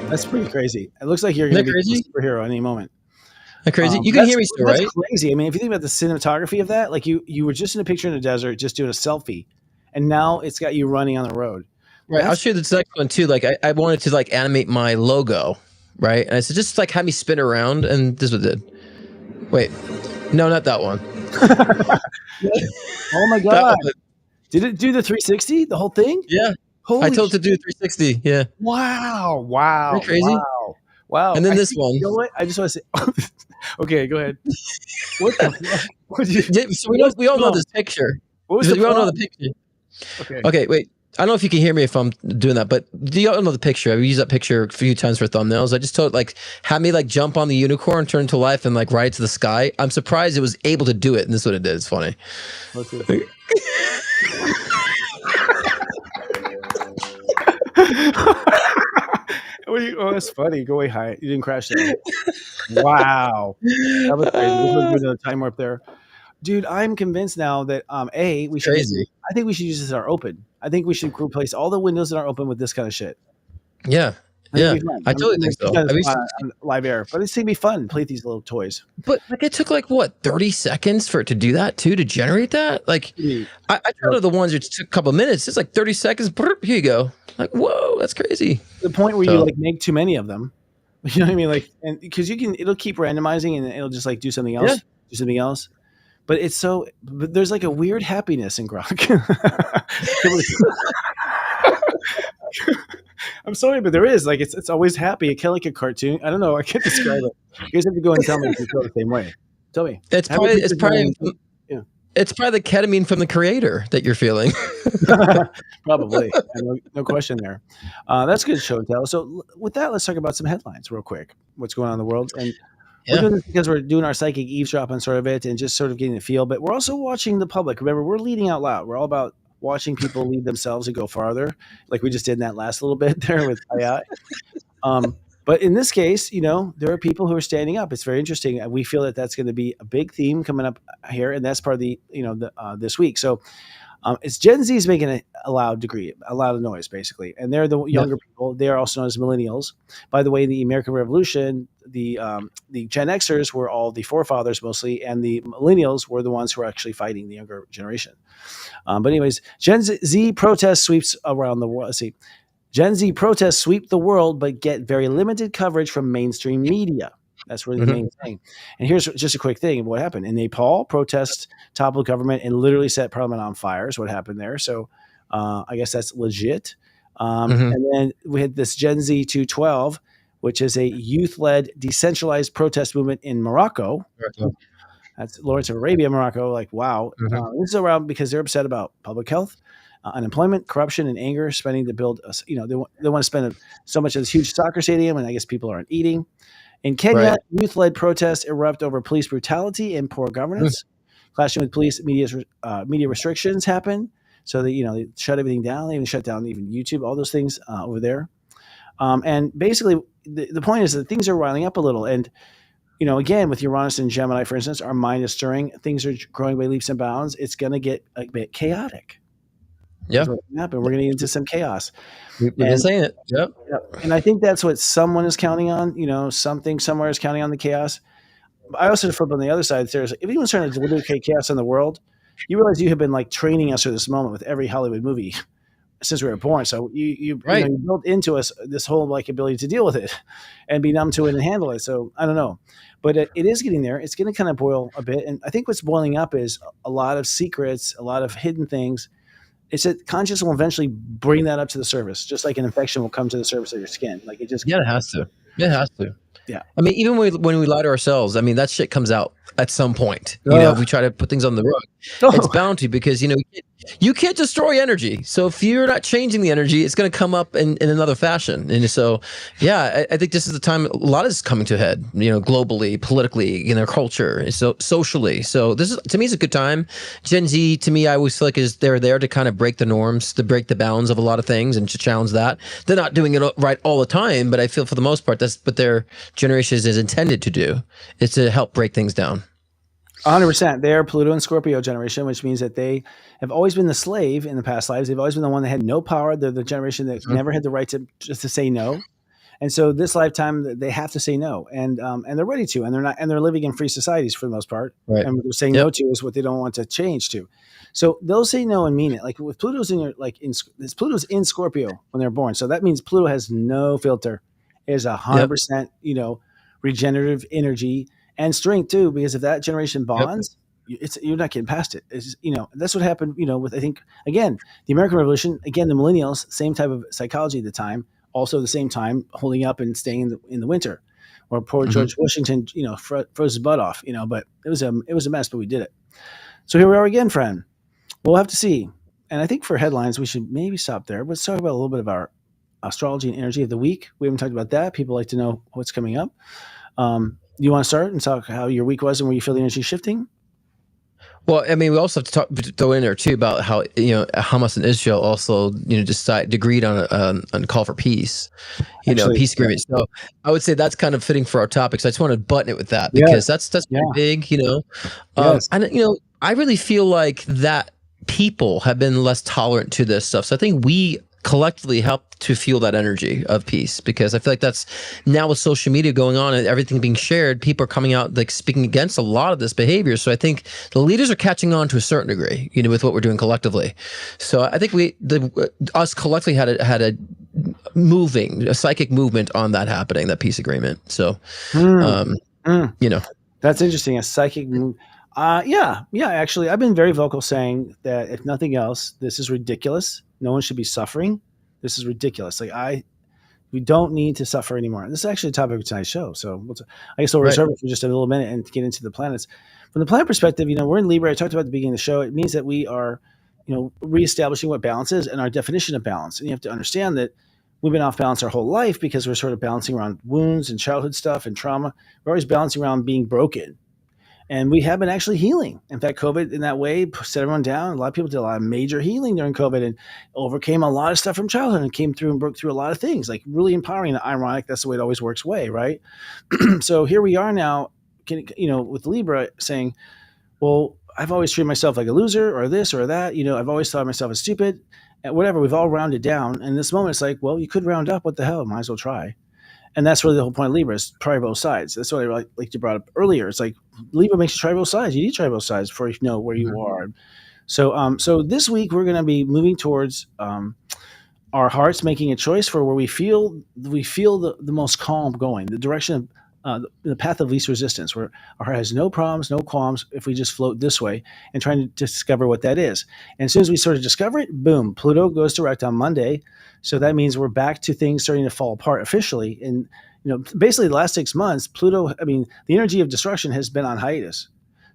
That's pretty crazy. It looks like you're going to
Isn't that
be a
crazy?
superhero any moment.
Isn't that crazy? You can hear me still,
That's
right?
crazy. I mean, if you think about the cinematography of that, like you were just in a picture in the desert, just doing a selfie, and now it's got you running on the road.
Right. I'll show you this next one too. Like I wanted to like animate my logo, right? And I said just like have me spin around, and this was it. Wait, no, not that one.
Oh my
That
god!
one.
Did it do the 360? The whole thing?
Yeah.
Holy
I told it to do 360. Yeah.
Wow! Wow!
Isn't that crazy?
Wow!
And then
I
this
think-
one.
You know what? I just want to say. Okay, go ahead. What the fuck? What did you-
Yeah, so we all know this picture.
What was the
We all know
plot?
the picture.
Okay.
Okay, wait. I don't know if you can hear me if I'm doing that, but do you all know the picture? I've used that picture a few times for thumbnails. I just told like have me like jump on the unicorn, turn to life, and like ride it to the sky. I'm surprised it was able to do it, and this is what it did. It's funny.
Let's see. Oh, that's funny. Go way high. You didn't crash that. Wow. That was crazy. This was doing a time warp there. Dude, I'm convinced now that we should
Crazy.
I think we should use this in our open. I think we should replace all the windows in our open with this kind of shit.
Yeah.
I think
Yeah.
it'd be fun.
I totally think so.
Done
I mean,
on live air, but it's gonna be fun. Play with these little toys.
but like it took like what 30 seconds for it to do that too, to generate that. Like I tried the ones that took a couple of minutes. It's like 30 seconds. Brr, here you go. Like whoa, that's crazy.
The point where
So-
you like make too many of them. You know what I mean? Like, and because it'll keep randomizing and it'll just like do something else,
Yeah.
do something else. But but there's like a weird happiness in Grok. I'm sorry, but there is like it's always happy. It kind of like a cartoon. I don't know. I can't describe it. You guys have to go and tell me if you feel the same way. Tell me.
It's
Have a
probably
picture yeah.
it's probably the ketamine from the creator that you're feeling.
Probably. No question there. That's a good show and tell. So with that, let's talk about some headlines real quick. What's going on in the world? And we're doing this because we're doing our psychic eavesdrop on sort of it and just sort of getting the feel. But we're also watching the public. Remember, we're leading out loud. We're all about watching people lead themselves and go farther, like we just did in that last little bit there with AI. But in this case, there are people who are standing up. It's very interesting. We feel that that's going to be a big theme coming up here, and that's part of the this week. So it's Gen Z is making a loud noise, basically, and they're the younger people. They are also known as millennials. By the way, the American Revolution, the Gen Xers were all the forefathers mostly, and the millennials were the ones who were actually fighting the younger generation. But anyways, Gen Z protest sweeps around the world. Let's see. Gen Z protests sweep the world, but get very limited coverage from mainstream media. That's really the main thing. And here's just a quick thing of what happened. In Nepal, protests toppled government and literally set parliament on fire is what happened there. So I guess that's legit. And then we had this Gen Z 212, which is a youth-led decentralized protest movement in Morocco. That's Lawrence of Arabia, Morocco. Like, wow. This is around because they're upset about public health, unemployment, corruption, and anger, spending to build, they want to spend so much of this huge soccer stadium, and I guess people aren't eating. In Kenya, youth-led protests erupt over police brutality and poor governance. Clashing with police, media restrictions happen. So they shut everything down. They even shut down even YouTube, all those things over there. And basically, the point is that things are riling up a little. And again, with Uranus and Gemini, for instance, our mind is stirring. Things are growing by leaps and bounds. It's going to get a bit chaotic.
Yeah.
We're going to get into some chaos.
We've been saying it. Yep.
And I think that's what someone is counting on. Something somewhere is counting on the chaos. I also flip on the other side. There's if anyone's trying to duplicate chaos in the world, you realize you have been like training us for this moment with every Hollywood movie since we were born. So
Right.
you built into us this whole like ability to deal with it and be numb to it and handle it. So I don't know, but it is getting there. It's going to kind of boil a bit, and I think what's boiling up is a lot of secrets, a lot of hidden things. It's that conscious will eventually bring that up to the surface, just like an infection will come to the surface of your skin. Like it just
Yeah, it has to. It has to.
yeah.
I mean, even when we lie to ourselves, I mean, that shit comes out at some point. You know, if we try to put things on the rug, it's bound to, because you can't destroy energy. So if you're not changing the energy, it's going to come up in another fashion. And so, yeah, I think this is the time a lot is coming to a head. Globally, politically, in our culture, so socially. So this is, to me, is a good time. Gen Z, to me, I always feel like they're there to kind of break the norms, to break the bounds of a lot of things, and to challenge that. They're not doing it right all the time, but I feel for the most part that's what their generation is intended to do, is to help break things down.
100%. They are Pluto and Scorpio generation, which means that they have always been the slave in the past lives. They've always been the one that had no power. They're the generation that never had the right to just to say no. And so this lifetime, they have to say no, and they're ready to, and they're living in free societies for the most part.
Right.
And what they're saying no to is what they don't want to change to. So they'll say no and mean it. Like with Pluto's Pluto's in Scorpio when they're born. So that means Pluto has no filter. It is 100%, regenerative energy and strength too, because if that generation bonds, you're not getting past it. It's, that's what happened, with, I think, again, the American Revolution, again, the millennials, same type of psychology at the time, also at the same time holding up and staying in the winter, or poor George Washington, froze his butt off, but it was a mess, but we did it. So here we are again, friend. We'll have to see. And I think for headlines, we should maybe stop there. Let's talk about a little bit of our astrology and energy of the week. We haven't talked about that. People like to know what's coming up. You want to start and talk how your week was and where you feel the energy shifting?
Well, I mean, we also have to throw in there too about how Hamas and Israel also agreed on a call for peace, peace agreement. So I would say that's kind of fitting for our topic. So I just want to button it with that, because that's pretty big,
Yes.
And I really feel like that people have been less tolerant to this stuff. So I think we collectively help to fuel that energy of peace, because I feel like that's now with social media going on and everything being shared, people are coming out like speaking against a lot of this behavior. So I think the leaders are catching on to a certain degree, with what we're doing collectively. So I think us collectively had a psychic movement on that happening, that peace agreement. So,
that's interesting. A psychic move. Yeah. Actually, I've been very vocal saying that if nothing else, this is ridiculous. No one should be suffering. This is ridiculous. We don't need to suffer anymore. This is actually the topic of tonight's show. So I guess we'll reserve it for just a little minute and get into the planets. From the planet perspective, we're in Libra. I talked about at the beginning of the show. It means that we are, reestablishing what balance is and our definition of balance. And you have to understand that we've been off balance our whole life because we're sort of balancing around wounds and childhood stuff and trauma. We're always balancing around being broken. And we have been actually healing. In fact, COVID in that way set everyone down. A lot of people did a lot of major healing during COVID and overcame a lot of stuff from childhood and came through and broke through a lot of things, like really empowering and ironic. That's the way it always works way, right? So here we are now, with Libra saying, well, I've always treated myself like a loser or this or that. I've always thought of myself as stupid and whatever. We've all rounded down. And this moment, it's like, well, you could round up. What the hell? Might as well try. And that's really the whole point of Libra, is try both sides. That's what I like you brought up earlier. It's like Libra makes you try both sides. You need to try both sides before you know where you are. So this week we're going to be moving towards our hearts making a choice for where we feel the most calm going, the direction of the path of least resistance, where our heart has no problems, no qualms if we just float this way and trying to discover what that is. And as soon as we sort of discover it, boom, Pluto goes direct on Monday. So that means we're back to things starting to fall apart officially. And, basically the last 6 months, Pluto, the energy of destruction has been on hiatus.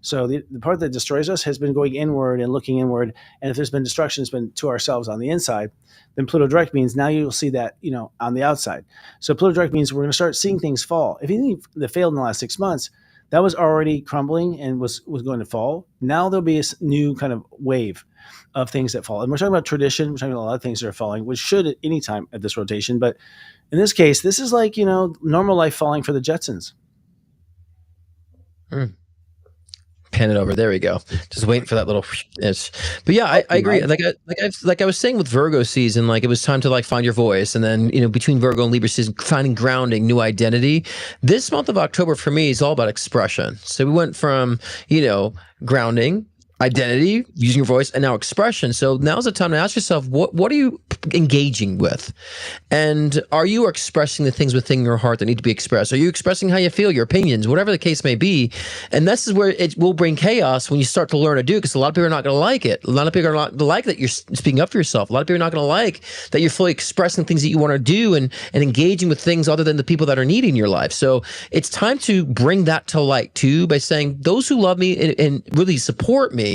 So the part that destroys us has been going inward and looking inward. And if there's been destruction, it's been to ourselves on the inside. Then Pluto direct means now you'll see that, on the outside. So Pluto direct means we're going to start seeing things fall. If anything that failed in the last 6 months, that was already crumbling and was going to fall. Now there'll be a new kind of wave of things that fall. And we're talking about tradition. We're talking about a lot of things that are falling, which should at any time at this rotation. But in this case, this is like, normal life falling for the Jetsons.
pan it over. There we go. Just waiting for that little itch. But yeah, I agree. Like I was saying with Virgo season, like it was time to like find your voice, and then between Virgo and Libra season, finding grounding, new identity. This month of October for me is all about expression. So we went from grounding, identity, using your voice, and now expression. So now's the time to ask yourself, what are you engaging with? And are you expressing the things within your heart that need to be expressed? Are you expressing how you feel, your opinions, whatever the case may be? And this is where it will bring chaos when you start to learn to do, because a lot of people are not going to like it. A lot of people are not going to like that you're speaking up for yourself. A lot of people are not going to like that you're fully expressing things that you want to do and engaging with things other than the people that are needing your life. So it's time to bring that to light too, by saying those who love me and really support me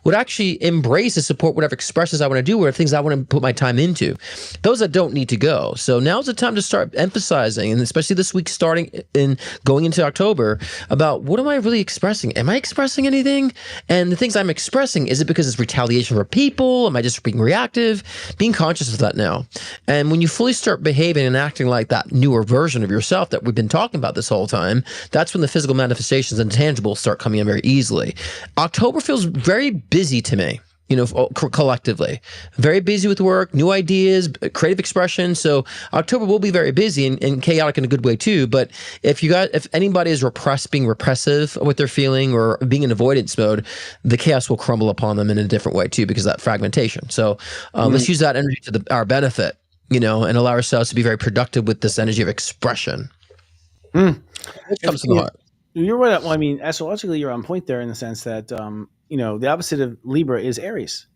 would actually embrace and support whatever expressions I want to do, whatever things I want to put my time into. Those that don't need to go. So now's the time to start emphasizing, and especially this week starting in going into October, about what am I really expressing? Am I expressing anything? And the things I'm expressing, is it because it's retaliation for people? Am I just being reactive? Being conscious of that now. And when you fully start behaving and acting like that newer version of yourself that we've been talking about this whole time, that's when the physical manifestations and tangibles start coming in very easily. October feels very busy to me, collectively. Very busy with work, new ideas, creative expression. So October will be very busy and chaotic in a good way too. But if anybody is being repressive with their feeling or being in avoidance mode, the chaos will crumble upon them in a different way too, because of that fragmentation. So let's use that energy to our benefit, and allow ourselves to be very productive with this energy of expression. It comes from the heart.
You're right. Well, I mean, astrologically, you're on point there in the sense that, the opposite of Libra is Aries.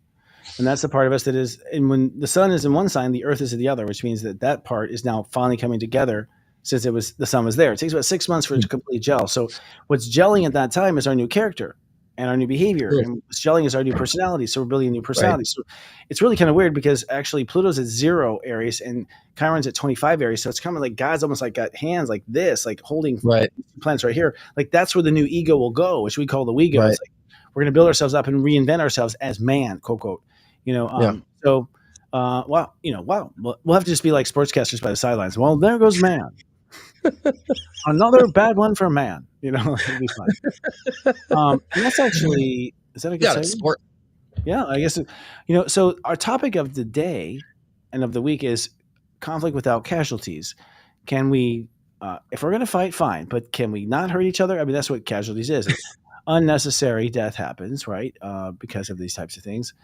And that's the part of us that is, and when the sun is in one sign, the earth is in the other, which means that part is now finally coming together since the sun was there. It takes about 6 months for it to completely gel. So what's gelling at that time is our new character and our new behavior. And what's gelling is our new personality. So we're building a new personality. Right. So it's really kind of weird because actually Pluto's at 0 Aries and Chiron's at 25 Aries. So it's kind of like God's almost like got hands like this, like holding planets right here. Like that's where the new ego will go, which we call the we-go. Right. It's like, we're going to build ourselves up and reinvent ourselves as man, quote, quote. So, wow. We'll have to just be like sportscasters by the sidelines. Well, there goes man. Another bad one for man. It'll be fun. And that's actually, is that a good sport? Yeah, I guess. So our topic of the day and of the week is conflict without casualties. Can we, if we're going to fight, fine, but can we not hurt each other? I mean, that's what casualties is. Unnecessary death happens, right? Because of these types of things.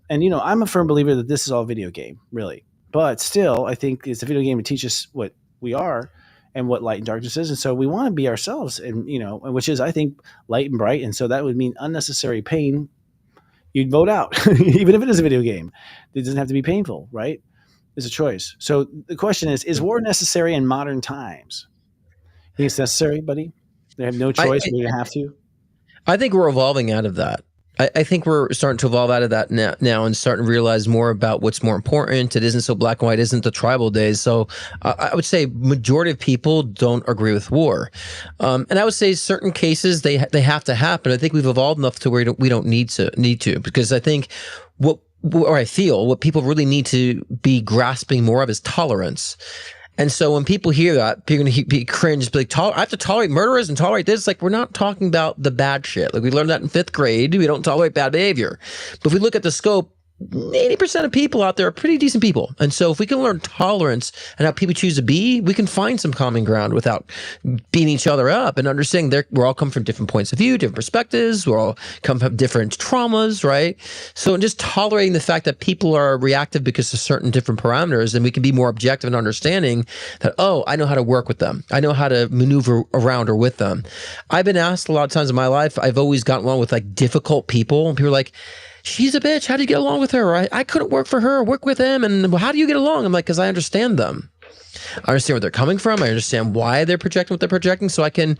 And, I'm a firm believer that this is all video game, really. But still, I think it's a video game to teach us what we are and what light and darkness is. And so we want to be ourselves, and, which is, I think, light and bright. And so that would mean unnecessary pain. You'd vote out, even if it is a video game. It doesn't have to be painful, right? It's a choice. So the question is war necessary in modern times? You think it's necessary, buddy? They have no choice. We're going to have to.
I think we're evolving out of that. I think we're starting to evolve out of that now and starting to realize more about what's more important. It isn't so black and white. It isn't the tribal days. So I would say majority of people don't agree with war. And I would say certain cases, they have to happen. I think we've evolved enough to where we don't need to, because I think what people really need to be grasping more of is tolerance. And so when people hear that, people are going to be cringe, be like, I have to tolerate murderers and tolerate this. Like, we're not talking about the bad shit. Like, we learned that in 5th grade. We don't tolerate bad behavior. But if we look at the scope, 80% of people out there are pretty decent people. And so if we can learn tolerance and how people choose to be, we can find some common ground without beating each other up and understanding we're all come from different points of view, different perspectives. We're all come from different traumas, right? So just tolerating the fact that people are reactive because of certain different parameters, and we can be more objective and understanding that, I know how to work with them. I know how to maneuver around or with them. I've been asked a lot of times in my life, I've always gotten along with like difficult people, and people are like, she's a bitch. How do you get along with her? I couldn't work for her, work with him. And how do you get along? I'm like, because I understand them. I understand where they're coming from. I understand why they're projecting what they're projecting, so I can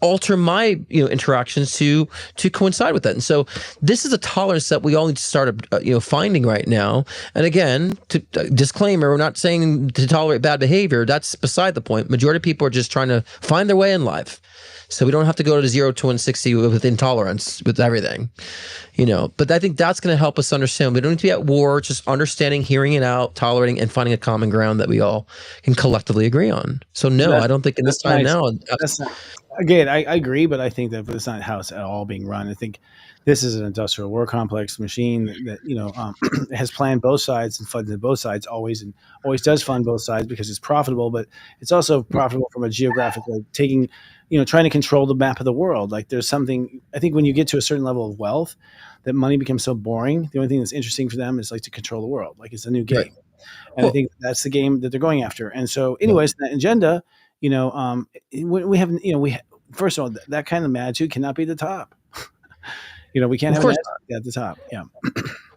alter my interactions to coincide with that. And so this is a tolerance that we all need to start finding right now. And again, disclaimer, we're not saying to tolerate bad behavior. That's beside the point. Majority of people are just trying to find their way in life. So we don't have to go to 0 to 160 with intolerance with everything, But I think that's going to help us understand. We don't need to be at war, just understanding, hearing it out, tolerating, and finding a common ground that we all can collectively agree on. So no, I don't think in this time now.
That's again, I agree, but I think that it's not how it's at all being run. I think this is an industrial war complex machine that has planned both sides and funded both sides always, and always does fund both sides because it's profitable. But it's also profitable from a geographic, like taking, trying to control the map of the world. Like there's something, I think when you get to a certain level of wealth, that money becomes so boring. The only thing that's interesting for them is like to control the world. Like it's a new game.
Right.
And I think that's the game that they're going after. And so, anyways, that agenda, we have, first of all, that kind of attitude cannot be the top. We can't
Of
have
course
an attitude at the top. Yeah.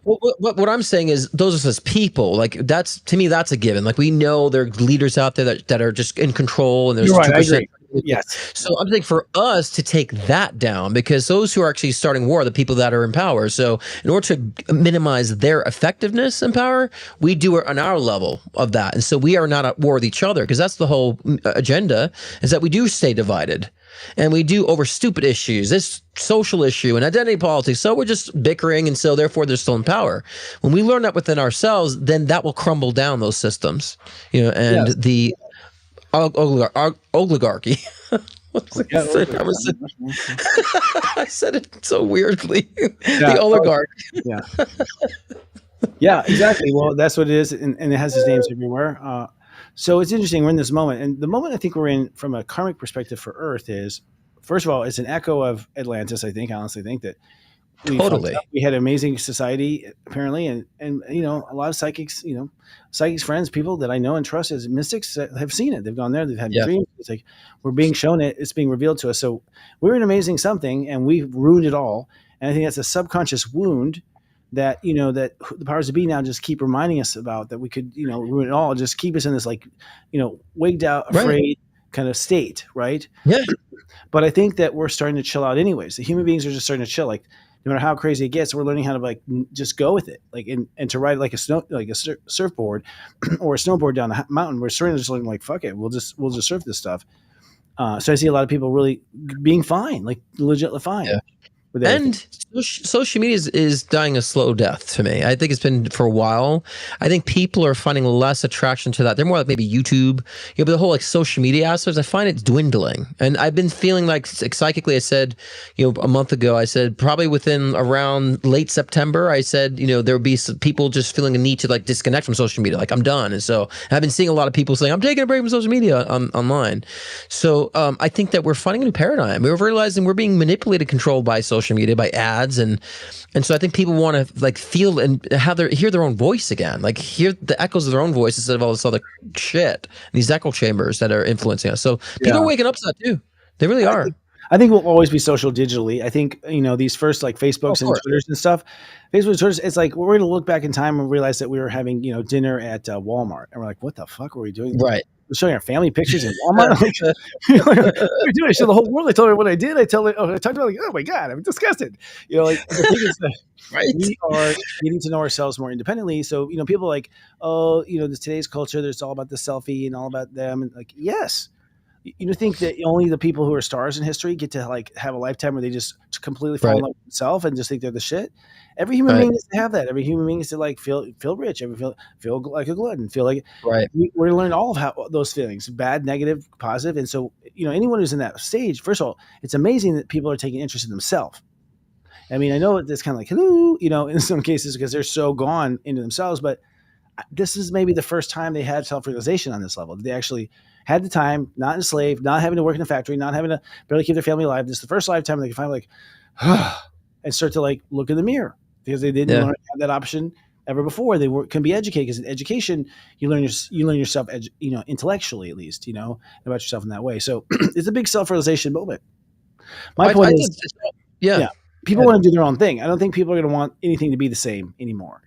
Well, what I'm saying is those of us people, like that's, to me, that's a given. Like we know there are leaders out there that are just in control, and there's
You're right. I
2%.
agree. Yes.
So I'm saying for us to take that down, because those who are actually starting war are the people that are in power. So in order to minimize their effectiveness and power, we do it on our level of that. And so we are not at war with each other, because that's the whole agenda, is that we do stay divided. And we do over stupid issues, this social issue and identity politics. So we're just bickering, and so therefore they're still in power. When we learn that within ourselves, then that will crumble down those systems, and
Yes.
the oligarchy.
Yeah,
I said it so weirdly.
Yeah.
The oligarch.
Yeah. Yeah, exactly. Well, that's what it is. And it has its names everywhere. So it's interesting. We're in this moment. And the moment I think we're in from a karmic perspective for Earth is, first of all, it's an echo of Atlantis, I think. I honestly think that
Totally.
we had an amazing society, apparently. And a lot of psychics friends, people that I know and trust as mystics have seen it. They've gone there. They've had
Yeah.
dreams. It's like we're being shown it. It's being revealed to us. So we're an amazing something, and we've ruined it all. And I think that's a subconscious wound that that the powers that be now just keep reminding us about, that we could ruin it all, just keep us in this like wigged out,
Right.
afraid kind of state, right?
Yeah.
But I think that we're starting to chill out anyways. The human beings are just starting to chill. Like no matter how crazy it gets, we're learning how to like just go with it, like and to ride like a surfboard or a snowboard down the mountain. We're starting to just learn like fuck it, we'll just surf this stuff. So I see a lot of people really being fine, like legit fine.
Yeah.
With everything.
And social media is dying a slow death to me. I think it's been for a while. I think people are finding less attraction to that. They're more like maybe YouTube, but the whole like social media aspects, I find it's dwindling. And I've been feeling like psychically, I said, a month ago, I said probably within around late September, I said, there would be some people just feeling a need to like disconnect from social media. Like I'm done. And so I've been seeing a lot of people saying, I'm taking a break from social media online. So I think that we're finding a new paradigm. We're realizing we're being manipulated, controlled by social media, by ads, and so I think people want to like feel and hear their own voice again, like hear the echoes of their own voice instead of all this other shit, these echo chambers that are influencing us. So people are waking up to that too. They really are.
I think we'll always be social digitally. I think these first like Facebooks and Twitters and stuff. Facebook and Twitters, it's like we're going to look back in time and realize that we were having dinner at Walmart, and we're like, what the fuck were we doing?
Right.
We're showing our family pictures in Walmart. What are we doing? I show the whole world. I told her what I did. I talked about like, oh my god, I'm disgusted. Like the thing is that
Right.
we are getting to know ourselves more independently. So people are like, oh, today's culture, there's all about the selfie and all about them, and like yes. You think that only the people who are stars in history get to like have a lifetime where they just completely fall in love with themselves and just think they're the shit? Every human being needs to have that. Every human being needs to like feel rich, feel like a glutton, feel like we're gonna learn all of how those feelings, bad, negative, positive. And so anyone who's in that stage, first of all, it's amazing that people are taking interest in themselves. I mean, I know it's kind of like hello, in some cases because they're so gone into themselves, but this is maybe the first time they had self-realization on this level. They actually had the time, not enslaved, not having to work in a factory, not having to barely keep their family alive. This is the first lifetime they can finally like, and start to like look in the mirror because they didn't learn to have that option ever before. They can be educated because in education, you learn yourself, intellectually at least, about yourself in that way. So it's a big self-realization moment. My point is, people want to do their own thing. I don't think people are going to want anything to be the same anymore.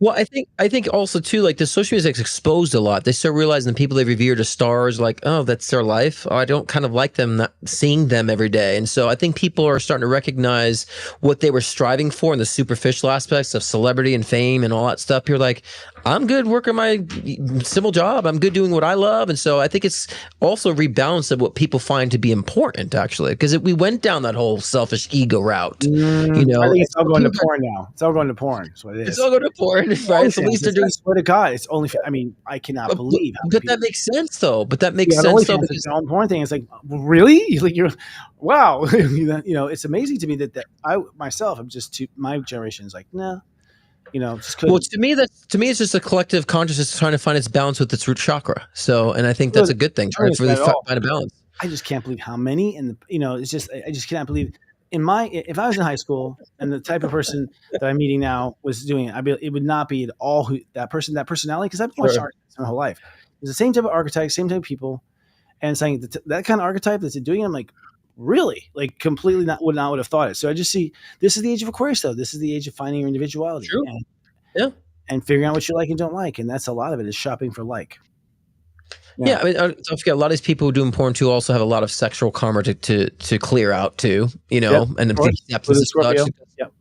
Well, I think also too, like the social media is exposed a lot. They start realizing the people they revered as stars, like, oh, that's their life. Oh, I don't kind of like them, not seeing them every day. And so I think people are starting to recognize what they were striving for in the superficial aspects of celebrity and fame and all that stuff. You're like, I'm good working my civil job. I'm good doing what I love. And so I think it's also a rebalance of what people find to be important, actually, because we went down that whole selfish ego route. You
I
know,
think
and
it's all
so
going to
people
porn now. It's all going to porn. That's what it
it's
is.
all going to porn, right? So at least
OnlyFans.
they're
I
doing.
swear to God, it's only. I mean, I cannot believe how many
But
people.
that makes sense though. But that makes
Yeah, on
sense though
OnlyFans, like
because
the own porn thing. It's like, really? Like you're, wow. It's amazing to me that I myself, I'm just too. My generation is like, no, just
well,
couldn't.
to me it's just a collective consciousness trying to find its balance with its root chakra. So, and I think that's
Really,
a good thing.
I don't
Trying
think
to
it's
really
bad at all.
find a balance.
I just can't believe how many, and it's just I just cannot believe. If I was in high school and the type of person that I'm meeting now was doing it, it would not be at all that personality, because I've watched
Sure.
archetypes my whole life. It's the same type of archetype, same type of people, and saying that kind of archetype that's doing it, I'm like, really, like completely would not have thought it. So I just see this is the age of Aquarius, though. This is the age of finding your individuality
True. Yeah.
and figuring out what you like and don't like, and that's a lot of it is shopping for like.
Yeah, I mean, don't forget a lot of these people who do porn too also have a lot of sexual karma to clear out too,
Yep,
and
of course.
acceptance
With a
and
Scorpio.
such.
Yep.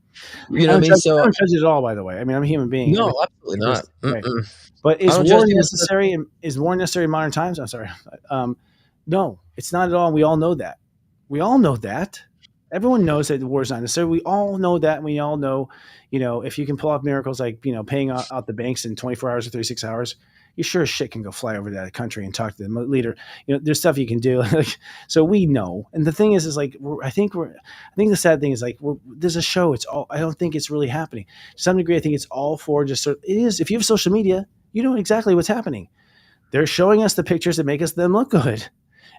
You know what I mean?
I
So
don't judge it at all, by the way. I mean, I'm a human being.
no,
Everything
absolutely not.
exists, right?
Mm-mm.
But
I
is
don't judge
war
people.
necessary? Is war necessary in modern times? I'm sorry. No, it's not at all. We all know that. We all know that. Everyone knows that the war is not necessary. We all know that. And we all know, if you can pull off miracles like, paying out the banks in 24 hours or 36 hours, you sure as shit can go fly over to that country and talk to the leader. There's stuff you can do. So we know. And the thing is like, I think the sad thing is like, there's a show. I don't think it's really happening. To some degree, I think it's all for it is. If you have social media, you know exactly what's happening. They're showing us the pictures that make them look good.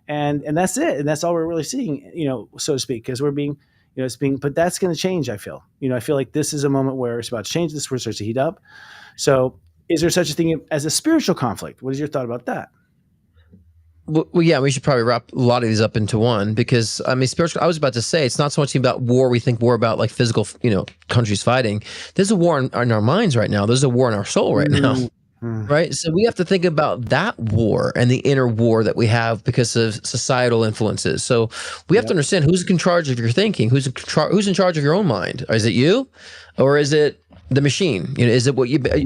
And that's it. And that's all we're really seeing, so to speak, because we're being, but that's going to change. I feel like this is a moment where it's about to change. This starts to heat up. So is there such a thing as a spiritual conflict? What is your thought about that?
Well, yeah, we should probably wrap a lot of these up into one because I mean, spiritual. I was about to say it's not so much about war. We think war about like physical, countries fighting. There's a war in our minds right now. There's a war in our soul right now. Right. So we have to think about that war and the inner war that we have because of societal influences. So we have to understand who's in charge of your thinking, who's in charge of your own mind. Is it you or is it the machine? Is it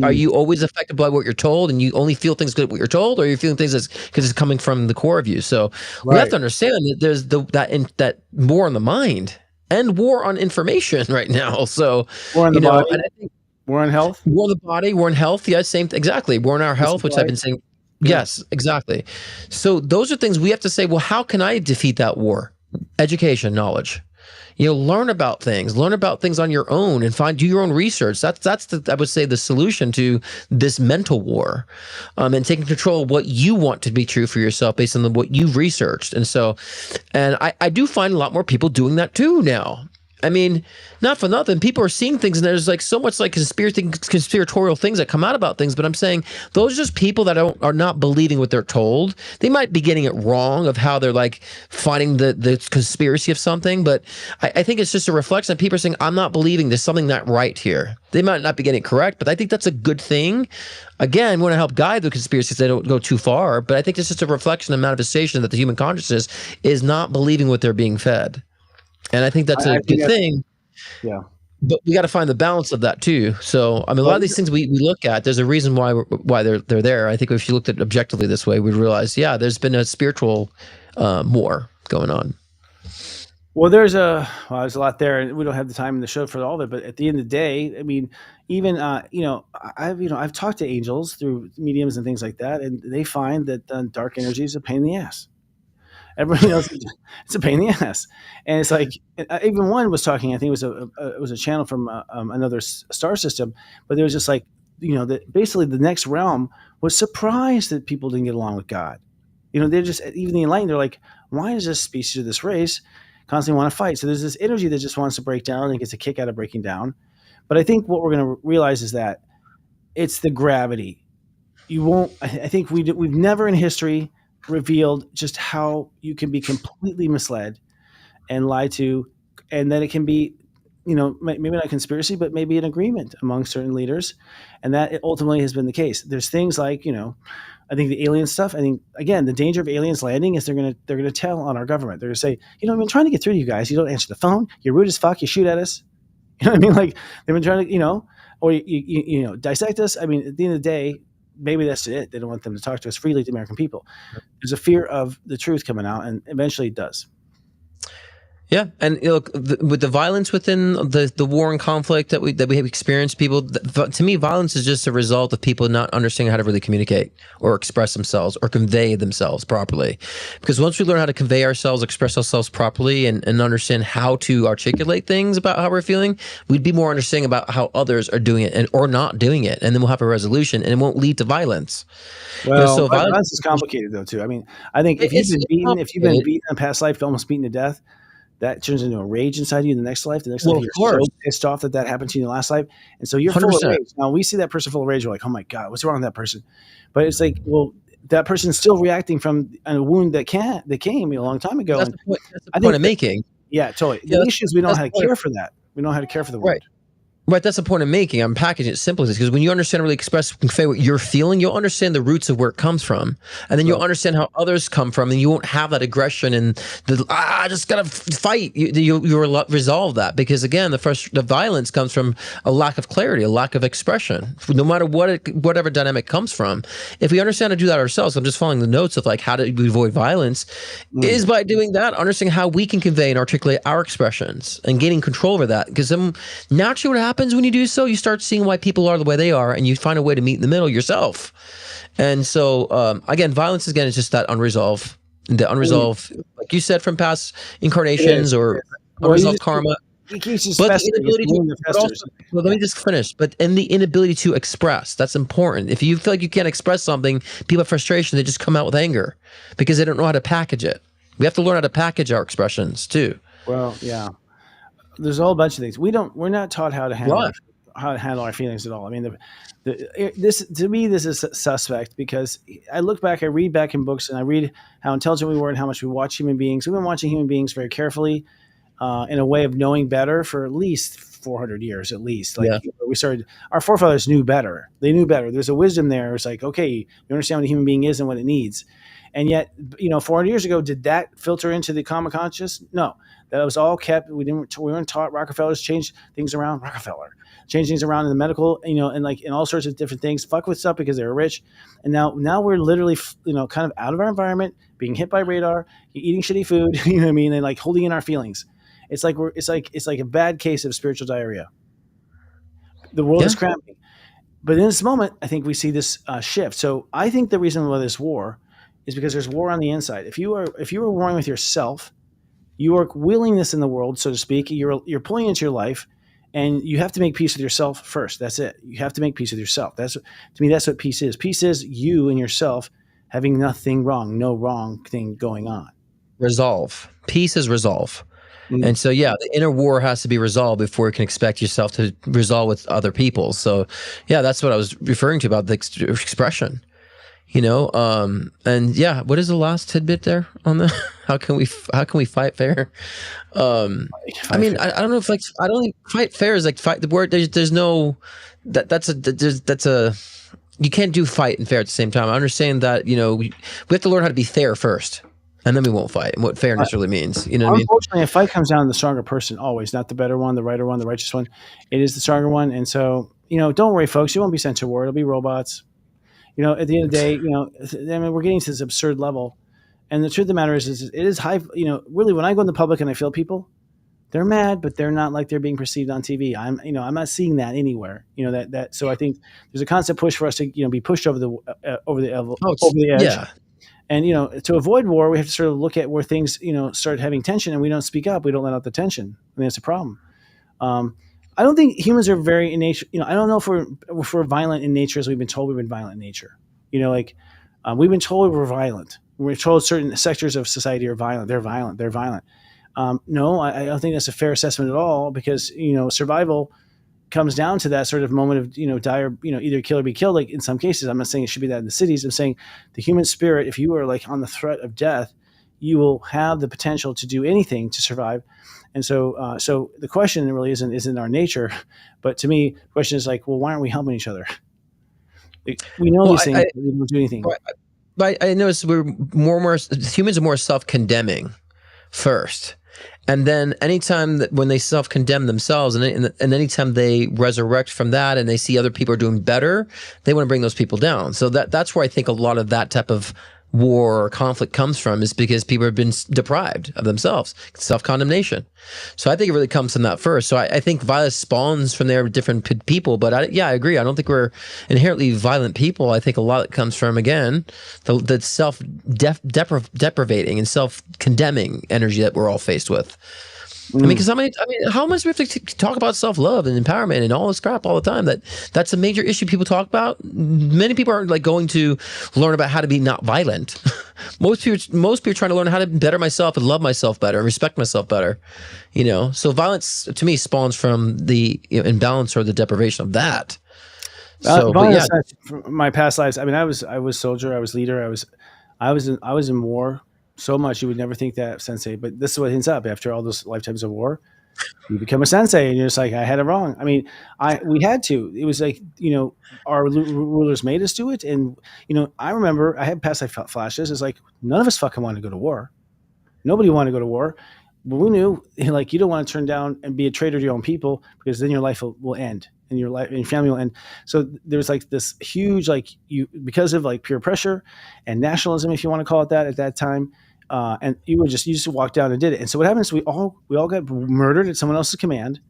are you always affected by what you're told and you only feel things good what you're told, or are you feeling things because it's coming from the core of you? So we have to understand that there's that war on the mind and war on information right now. So
War on the body.
and I think
war on health.
War on the body, war on health. Yeah, same. Exactly. War on our health, which I've been saying.
Yeah.
Yes, exactly. So those are things we have to say, well, how can I defeat that war? Education, knowledge. Learn about things on your own and do your own research. That's I would say the solution to this mental war, and taking control of what you want to be true for yourself based on what you've researched. And I do find a lot more people doing that too now. I mean, not for nothing. People are seeing things, and there's like so much like conspiratorial things that come out about things. But I'm saying those are just people that are not believing what they're told. They might be getting it wrong of how they're like finding the conspiracy of something. But I think it's just a reflection of people saying, I'm not believing there's something not right here. They might not be getting it correct, but I think that's a good thing. Again, we want to help guide the conspiracies so they don't go too far. But I think it's just a reflection and manifestation that the human consciousness is not believing what they're being fed. And I think that's a good thing.
Yeah.
But we got to find the balance of that too. So, I mean, a lot of these things we look at, there's a reason why they're there. I think if you looked at it objectively this way, we'd realize, yeah, there's been a spiritual war going on.
Well, there's a lot there, and we don't have the time in the show for all of it. But at the end of the day, I mean, even I've talked to angels through mediums and things like that, and they find that dark energy is a pain in the ass. Everybody knows it's a pain in the ass, and it's like even one was talking. I think it was a channel from another star system, but there was just like that basically the next realm was surprised that people didn't get along with God. They're just even the enlightened. They're like, why does this species of this race constantly want to fight? So there's this energy that just wants to break down and gets a kick out of breaking down. But I think what we're going to realize is that it's the gravity. You won't. I think we've never in history revealed just how you can be completely misled and lied to, and then it can be, maybe not a conspiracy, but maybe an agreement among certain leaders, and that ultimately has been the case. There's things like, I think the alien stuff. I think again, the danger of aliens landing is they're gonna tell on our government. They're gonna say, I've been trying to get through to you guys. You don't answer the phone. You're rude as fuck. You shoot at us. You know what I mean? Like they've been trying to, or you dissect us. I mean, at the end of the day, maybe that's it. They don't want them to talk to us freely, to the American people. There's a fear of the truth coming out, and eventually it does.
Yeah, and look, with the violence within the war and conflict that we have experienced, people, to me, violence is just a result of people not understanding how to really communicate or express themselves or convey themselves properly. Because once we learn how to convey ourselves, express ourselves properly, and understand how to articulate things about how we're feeling, we'd be more understanding about how others are doing it or not doing it, and then we'll have a resolution, and it won't lead to violence.
Well,
So violence,
violence is complicated though too. I mean, I think
it's
if you've been
complicated.
beaten in a past life, almost beaten to death, that turns into a rage inside you in the next life. The next
Well,
life,
of
you're so
course,
pissed off that that happened to you in the last life, and so you're full of
100%.
rage. Now we see that person full of rage, we're like, oh my god, what's wrong with that person? But it's like, well, that person's still reacting from a wound that came a long time ago,
That's
and
the point. That's the
I
point
think
I'm
that,
making.
yeah, totally.
Yeah,
The issue is we don't know
that's
how
the
to
point.
care for that. We don't know how to care for the
Right.
wound.
Right, that's the point I'm making. I'm packaging it simply because when you understand and really express, convey what you're feeling, you'll understand the roots of where it comes from, and then you'll
Right.
understand how others come from, and you won't have that aggression and I just gotta fight. You resolve that because again, the violence comes from a lack of clarity, a lack of expression. No matter whatever dynamic comes from, if we understand how to do that ourselves, I'm just following the notes of like how do we avoid violence,
Mm.
is by doing that, understanding how we can convey and articulate our expressions and gaining control over that. Because then naturally, what happens when you do so, you start seeing why people are the way they are, and you find a way to meet in the middle yourself. And so, again, violence again is just that the
Mm.
unresolved, like you said, from past
It is.
incarnations or
Well,
unresolved karma.
it keeps just
But the
festering. It's
inability
a
to,
wound that
but also,
festers.
well, let
Yeah.
me just finish. But and the inability to express, that's important. If you feel like you can't express something, people have frustration, they just come out with anger because they don't know how to package it. We have to learn how to package our expressions too.
Well, yeah. There's a whole bunch of things we're not taught
Right.
how to handle our feelings at all. I mean, this to me this is suspect because I look back, I read back in books, and I read how intelligent we were and how much we watch human beings. We've been watching human beings very carefully in a way of knowing better for at least 400 years, at least. Like
Yeah.
we started, our forefathers knew better. They knew better. There's a wisdom there. It's like, okay, you understand what a human being is and what it needs. And yet, 400 years ago, did that filter into the common conscious? No, that was all kept. We weren't taught. Rockefellers changed things around. Rockefeller changed things around in the medical, and like in all sorts of different things. Fuck with stuff because they were rich, and now we're literally, kind of out of our environment, being hit by radar, eating shitty food. You know what I mean? And like holding in our feelings. It's like a bad case of spiritual diarrhea. The world
Yeah.
is cramping. But in this moment, I think we see this shift. So I think the reason why this war is because there's war on the inside. If you are warring with yourself, you are willing this in the world, so to speak. You're pulling into your life, and you have to make peace with yourself first. That's it. You have to make peace with yourself. To me, that's what peace is. Peace is you and yourself having nothing wrong, no wrong thing going on.
Resolve. Peace is resolve.
Mm.
And so, yeah, the inner war has to be resolved before you can expect yourself to resolve with other people. So, yeah, that's what I was referring to about the expression, and yeah, what is the last tidbit there on the, how can we fight fair? I mean, I don't know if I don't think fight fair is like fight the word. There's no, that's a, you can't do fight and fair at the same time. I understand that, we have to learn how to be fair first. And then we won't fight, and what fairness really means. You know what I mean?
Unfortunately, a fight comes down to the stronger person always, not the better one, the righter one, the righteous one. It is the stronger one. And so, don't worry, folks. You won't be sent to war. It'll be robots. At the end of the day, I mean, we're getting to this absurd level. And the truth of the matter is it is high. Really, when I go in the public and I feel people, they're mad, but they're not like they're being perceived on TV. I'm not seeing that anywhere. So I think there's a constant push for us to, be pushed over the edge.
Yeah.
And to avoid war, we have to sort of look at where things start having tension, and we don't speak up. We don't let out the tension. I mean, that's a problem. I don't think humans are very in nature. I don't know if we're violent in nature as we've been told we've been violent in nature. We've been told we're violent. We're told certain sectors of society are violent. They're violent. They're violent. No, I don't think that's a fair assessment at all because survival comes down to that sort of moment of dire, either kill or be killed. Like in some cases, I'm not saying it should be that in the cities. I'm saying the human spirit, if you are like on the threat of death, you will have the potential to do anything to survive. And so the question really isn't our nature, but to me, the question is like, well, why aren't we helping each other? We know these things, but we don't do anything.
But I noticed humans are more self-condemning first. And then anytime when they self-condemn themselves and anytime they resurrect from that and they see other people are doing better, they want to bring those people down. So that's where I think a lot of that type of war or conflict comes from is because people have been deprived of themselves, self-condemnation. So I think it really comes from that first. So I think violence spawns from there with different people. But I agree. I don't think we're inherently violent people. I think a lot of it comes from, again, the self-deprivating and self-condemning energy that we're all faced with. I mean, because how much do we have to talk about self-love and empowerment and all this crap all the time? That's a major issue people talk about. Many people aren't like going to learn about how to be not violent. Most people are trying to learn how to better myself and love myself better and respect myself better. So violence to me spawns from the imbalance or the deprivation of that. So,
violence, from my past lives. I mean, I was soldier, I was leader, I was in war so much you would never think that, sensei. But this is what ends up after all those lifetimes of war. You become a sensei, and you're just like, I had it wrong. I mean, we had to. It was like, our rulers made us do it, and I remember I had past life flashes. It's like none of us fucking wanted to go to war. Nobody wanted to go to war. But we knew, like, you don't want to turn down and be a traitor to your own people, because then your life will end and your life and your family will end. So there's like this huge, like, because of like peer pressure and nationalism, if you want to call it that, at that time. And you just walked down and did it. And so what happens? We all got murdered at someone else's command.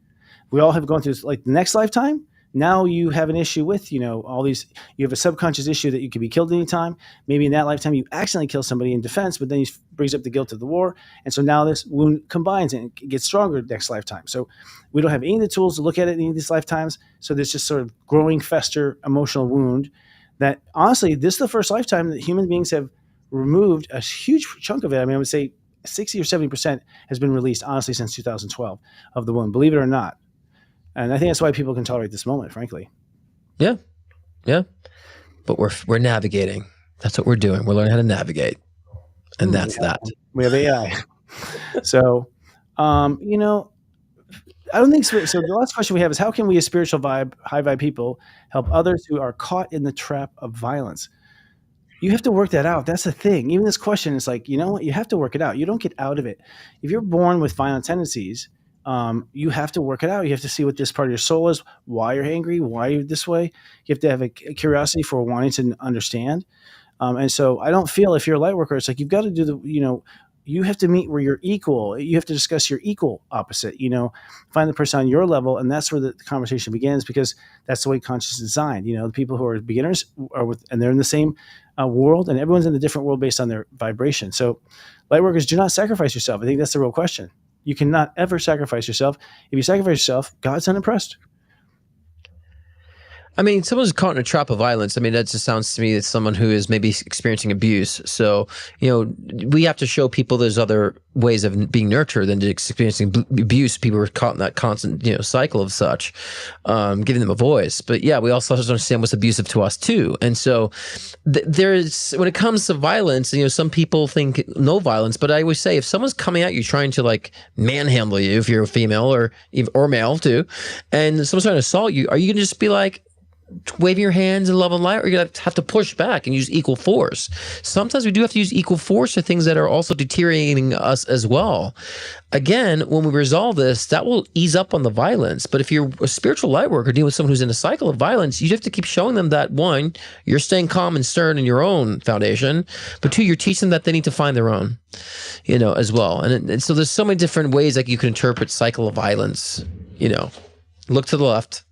We all have gone through like the next lifetime. Now you have an issue with, all these, you have a subconscious issue that you could be killed anytime. Maybe in that lifetime you accidentally kill somebody in defense, but then he brings up the guilt of the war. And so now this wound combines and it gets stronger next lifetime. So we don't have any of the tools to look at it in any of these lifetimes. So there's just sort of growing, fester emotional wound that, honestly, this is the first lifetime that human beings have removed a huge chunk of it. I mean, I would say 60 or 70% has been released, honestly, since 2012 of the wound, believe it or not. And I think that's why people can tolerate this moment, frankly.
Yeah. But we're navigating. That's what we're doing. We're learning how to navigate. And that's that.
We have AI. So, I don't think so. So the last question we have is, how can we as spiritual high vibe people help others who are caught in the trap of violence? You have to work that out. That's the thing. Even this question is like, you know what? You have to work it out. You don't get out of it. If you're born with violent tendencies, you have to work it out. You have to see what this part of your soul is, why you're angry, why you're this way. You have to have a curiosity for wanting to understand. And so I don't feel, if you're a light worker, it's like you've got to do you have to meet where you're equal. You have to discuss your equal opposite, find the person on your level. And that's where the conversation begins, because that's the way consciousness is designed. The people who are beginners and they're in the same world, and everyone's in a different world based on their vibration. So light workers, do not sacrifice yourself. I think that's the real question. You cannot ever sacrifice yourself. If you sacrifice yourself, God's unimpressed.
I mean, someone's caught in a trap of violence. I mean, that just sounds to me as someone who is maybe experiencing abuse. So, we have to show people there's other ways of being nurtured than just experiencing abuse. People are caught in that constant, cycle of such, giving them a voice. But yeah, we also have to understand what's abusive to us too. And so there's, when it comes to violence, some people think no violence, but I always say, if someone's coming at you trying to like manhandle you, if you're a female or male too, and someone's trying to assault you, are you going to just be like, waving your hands in love and light, or you're going to have to push back and use equal force? Sometimes we do have to use equal force for things that are also deteriorating us as well. Again, when we resolve this, that will ease up on the violence. But if you're a spiritual light worker dealing with someone who's in a cycle of violence, you have to keep showing them that, one, you're staying calm and stern in your own foundation, but two, you're teaching them that they need to find their own, as well. And so there's so many different ways that you can interpret cycle of violence. Look to the left.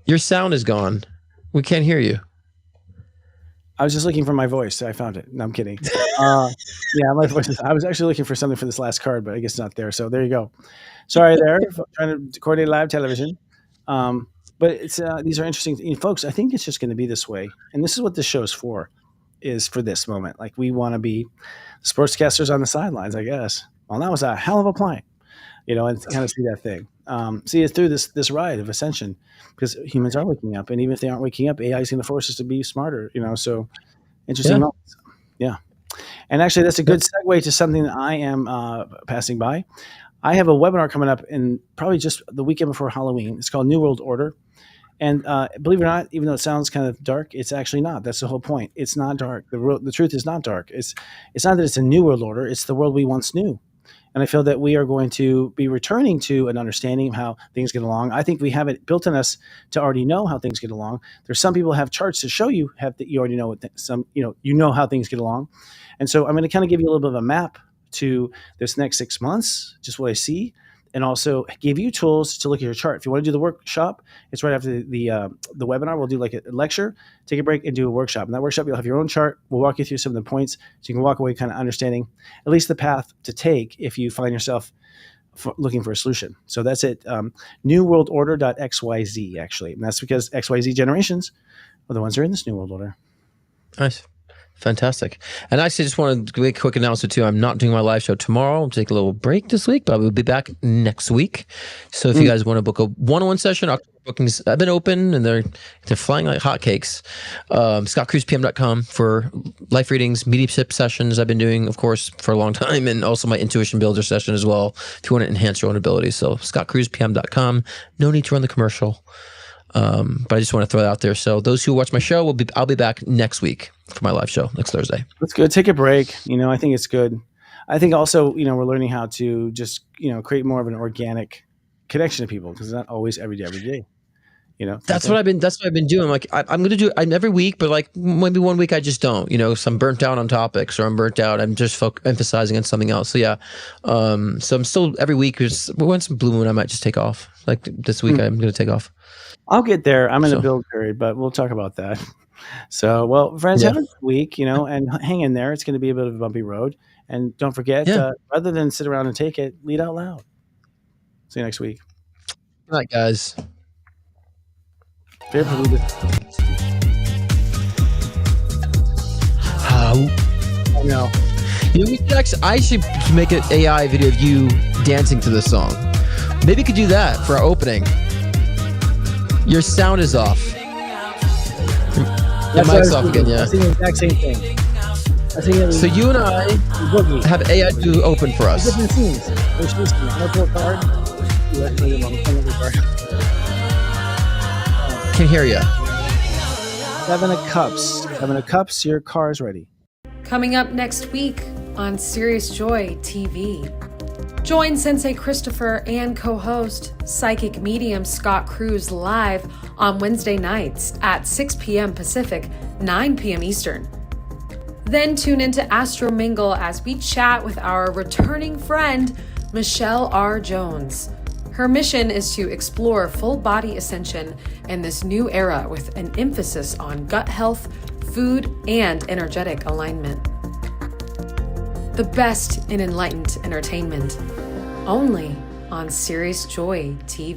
Your sound is gone. We can't hear you.
I was just looking for my voice. I found it. No, I'm kidding. Yeah, my voice. I was actually looking for something for this last card, but I guess it's not there. So there you go. Sorry there. Trying to coordinate live television. But it's these are interesting folks. I think it's just going to be this way. And this is what this show is for this moment. Like, we want to be sportscasters on the sidelines, I guess. Well, that was a hell of a point. And kind of see that thing. See it through this ride of ascension, because humans are waking up, and even if they aren't waking up, AI is going to force us to be smarter. So interesting moments. Yeah, and actually, that's a good segue to something that I am passing by. I have a webinar coming up in probably just the weekend before Halloween. It's called New World Order, and believe it or not, even though it sounds kind of dark, it's actually not. That's the whole point. It's not dark. The truth is not dark. It's not that it's a new world order. It's the world we once knew. And I feel that we are going to be returning to an understanding of how things get along. I think we have it built in us to already know how things get along. There's some people have charts to show you have that you already know you know how things get along. And so I'm going to kind of give you a little bit of a map to this next 6 months, just what I see, and also give you tools to look at your chart. If you want to do the workshop, it's right after the webinar. We'll do like a lecture, take a break, and do a workshop. In that workshop, you'll have your own chart. We'll walk you through some of the points so you can walk away kind of understanding at least the path to take if you find yourself looking for a solution. So that's it. Newworldorder.xyz, actually. And that's because XYZ generations are the ones that are in this New World Order.
Nice. Fantastic. And I actually just want to make a quick announcement too. I'm not doing my live show tomorrow. I'll take a little break this week, but I will be back next week. So if you guys want to book a one-on-one session, October bookings have been open and they're flying like hotcakes. ScottCruzPM.com for life readings, mediumship sessions I've been doing, of course, for a long time, and also my intuition builder session as well if you want to enhance your own abilities. So ScottCruzPM.com. No need to run the commercial. But I just want to throw that out there. So those who watch my show, I'll be back next week for my live show next Thursday.
That's good. Take a break. I think it's good. I think also, we're learning how to just, create more of an organic connection to people because it's not always every day.
That's what I've been doing. Like I'm going to do it every week, but like maybe one week I just don't, so I'm burnt out on topics or I'm burnt out. I'm just emphasizing on something else. So yeah. So I'm still every week, once in blue moon, I might just take off. Like this week, I'm going to take off.
I'll get there. I'm in a build period, but we'll talk about that. So, well, friends, have a good week, and hang in there. It's going to be a bit of a bumpy road. And don't forget, rather than sit around and take it, lead out loud. See you next week.
Good night, guys.
No.
I should make an AI video of you dancing to this song. Maybe you could do that for our opening. Your sound is off. Your mic's off again, yeah.
I think the exact same thing.
So you and I have AI do open for us.
Different scenes. There's this card.
Can hear you.
Seven of Cups, your car's ready.
Coming up next week on Serious Joy TV. Join Sensei Christopher and co-host psychic medium Scott Cruz live on Wednesday nights at 6 p.m. Pacific, 9 p.m. Eastern. Then tune into Astro Mingle as we chat with our returning friend, Michelle R. Jones. Her mission is to explore full body ascension in this new era with an emphasis on gut health, food, and energetic alignment. The best in enlightened entertainment, only on Serious Joy TV.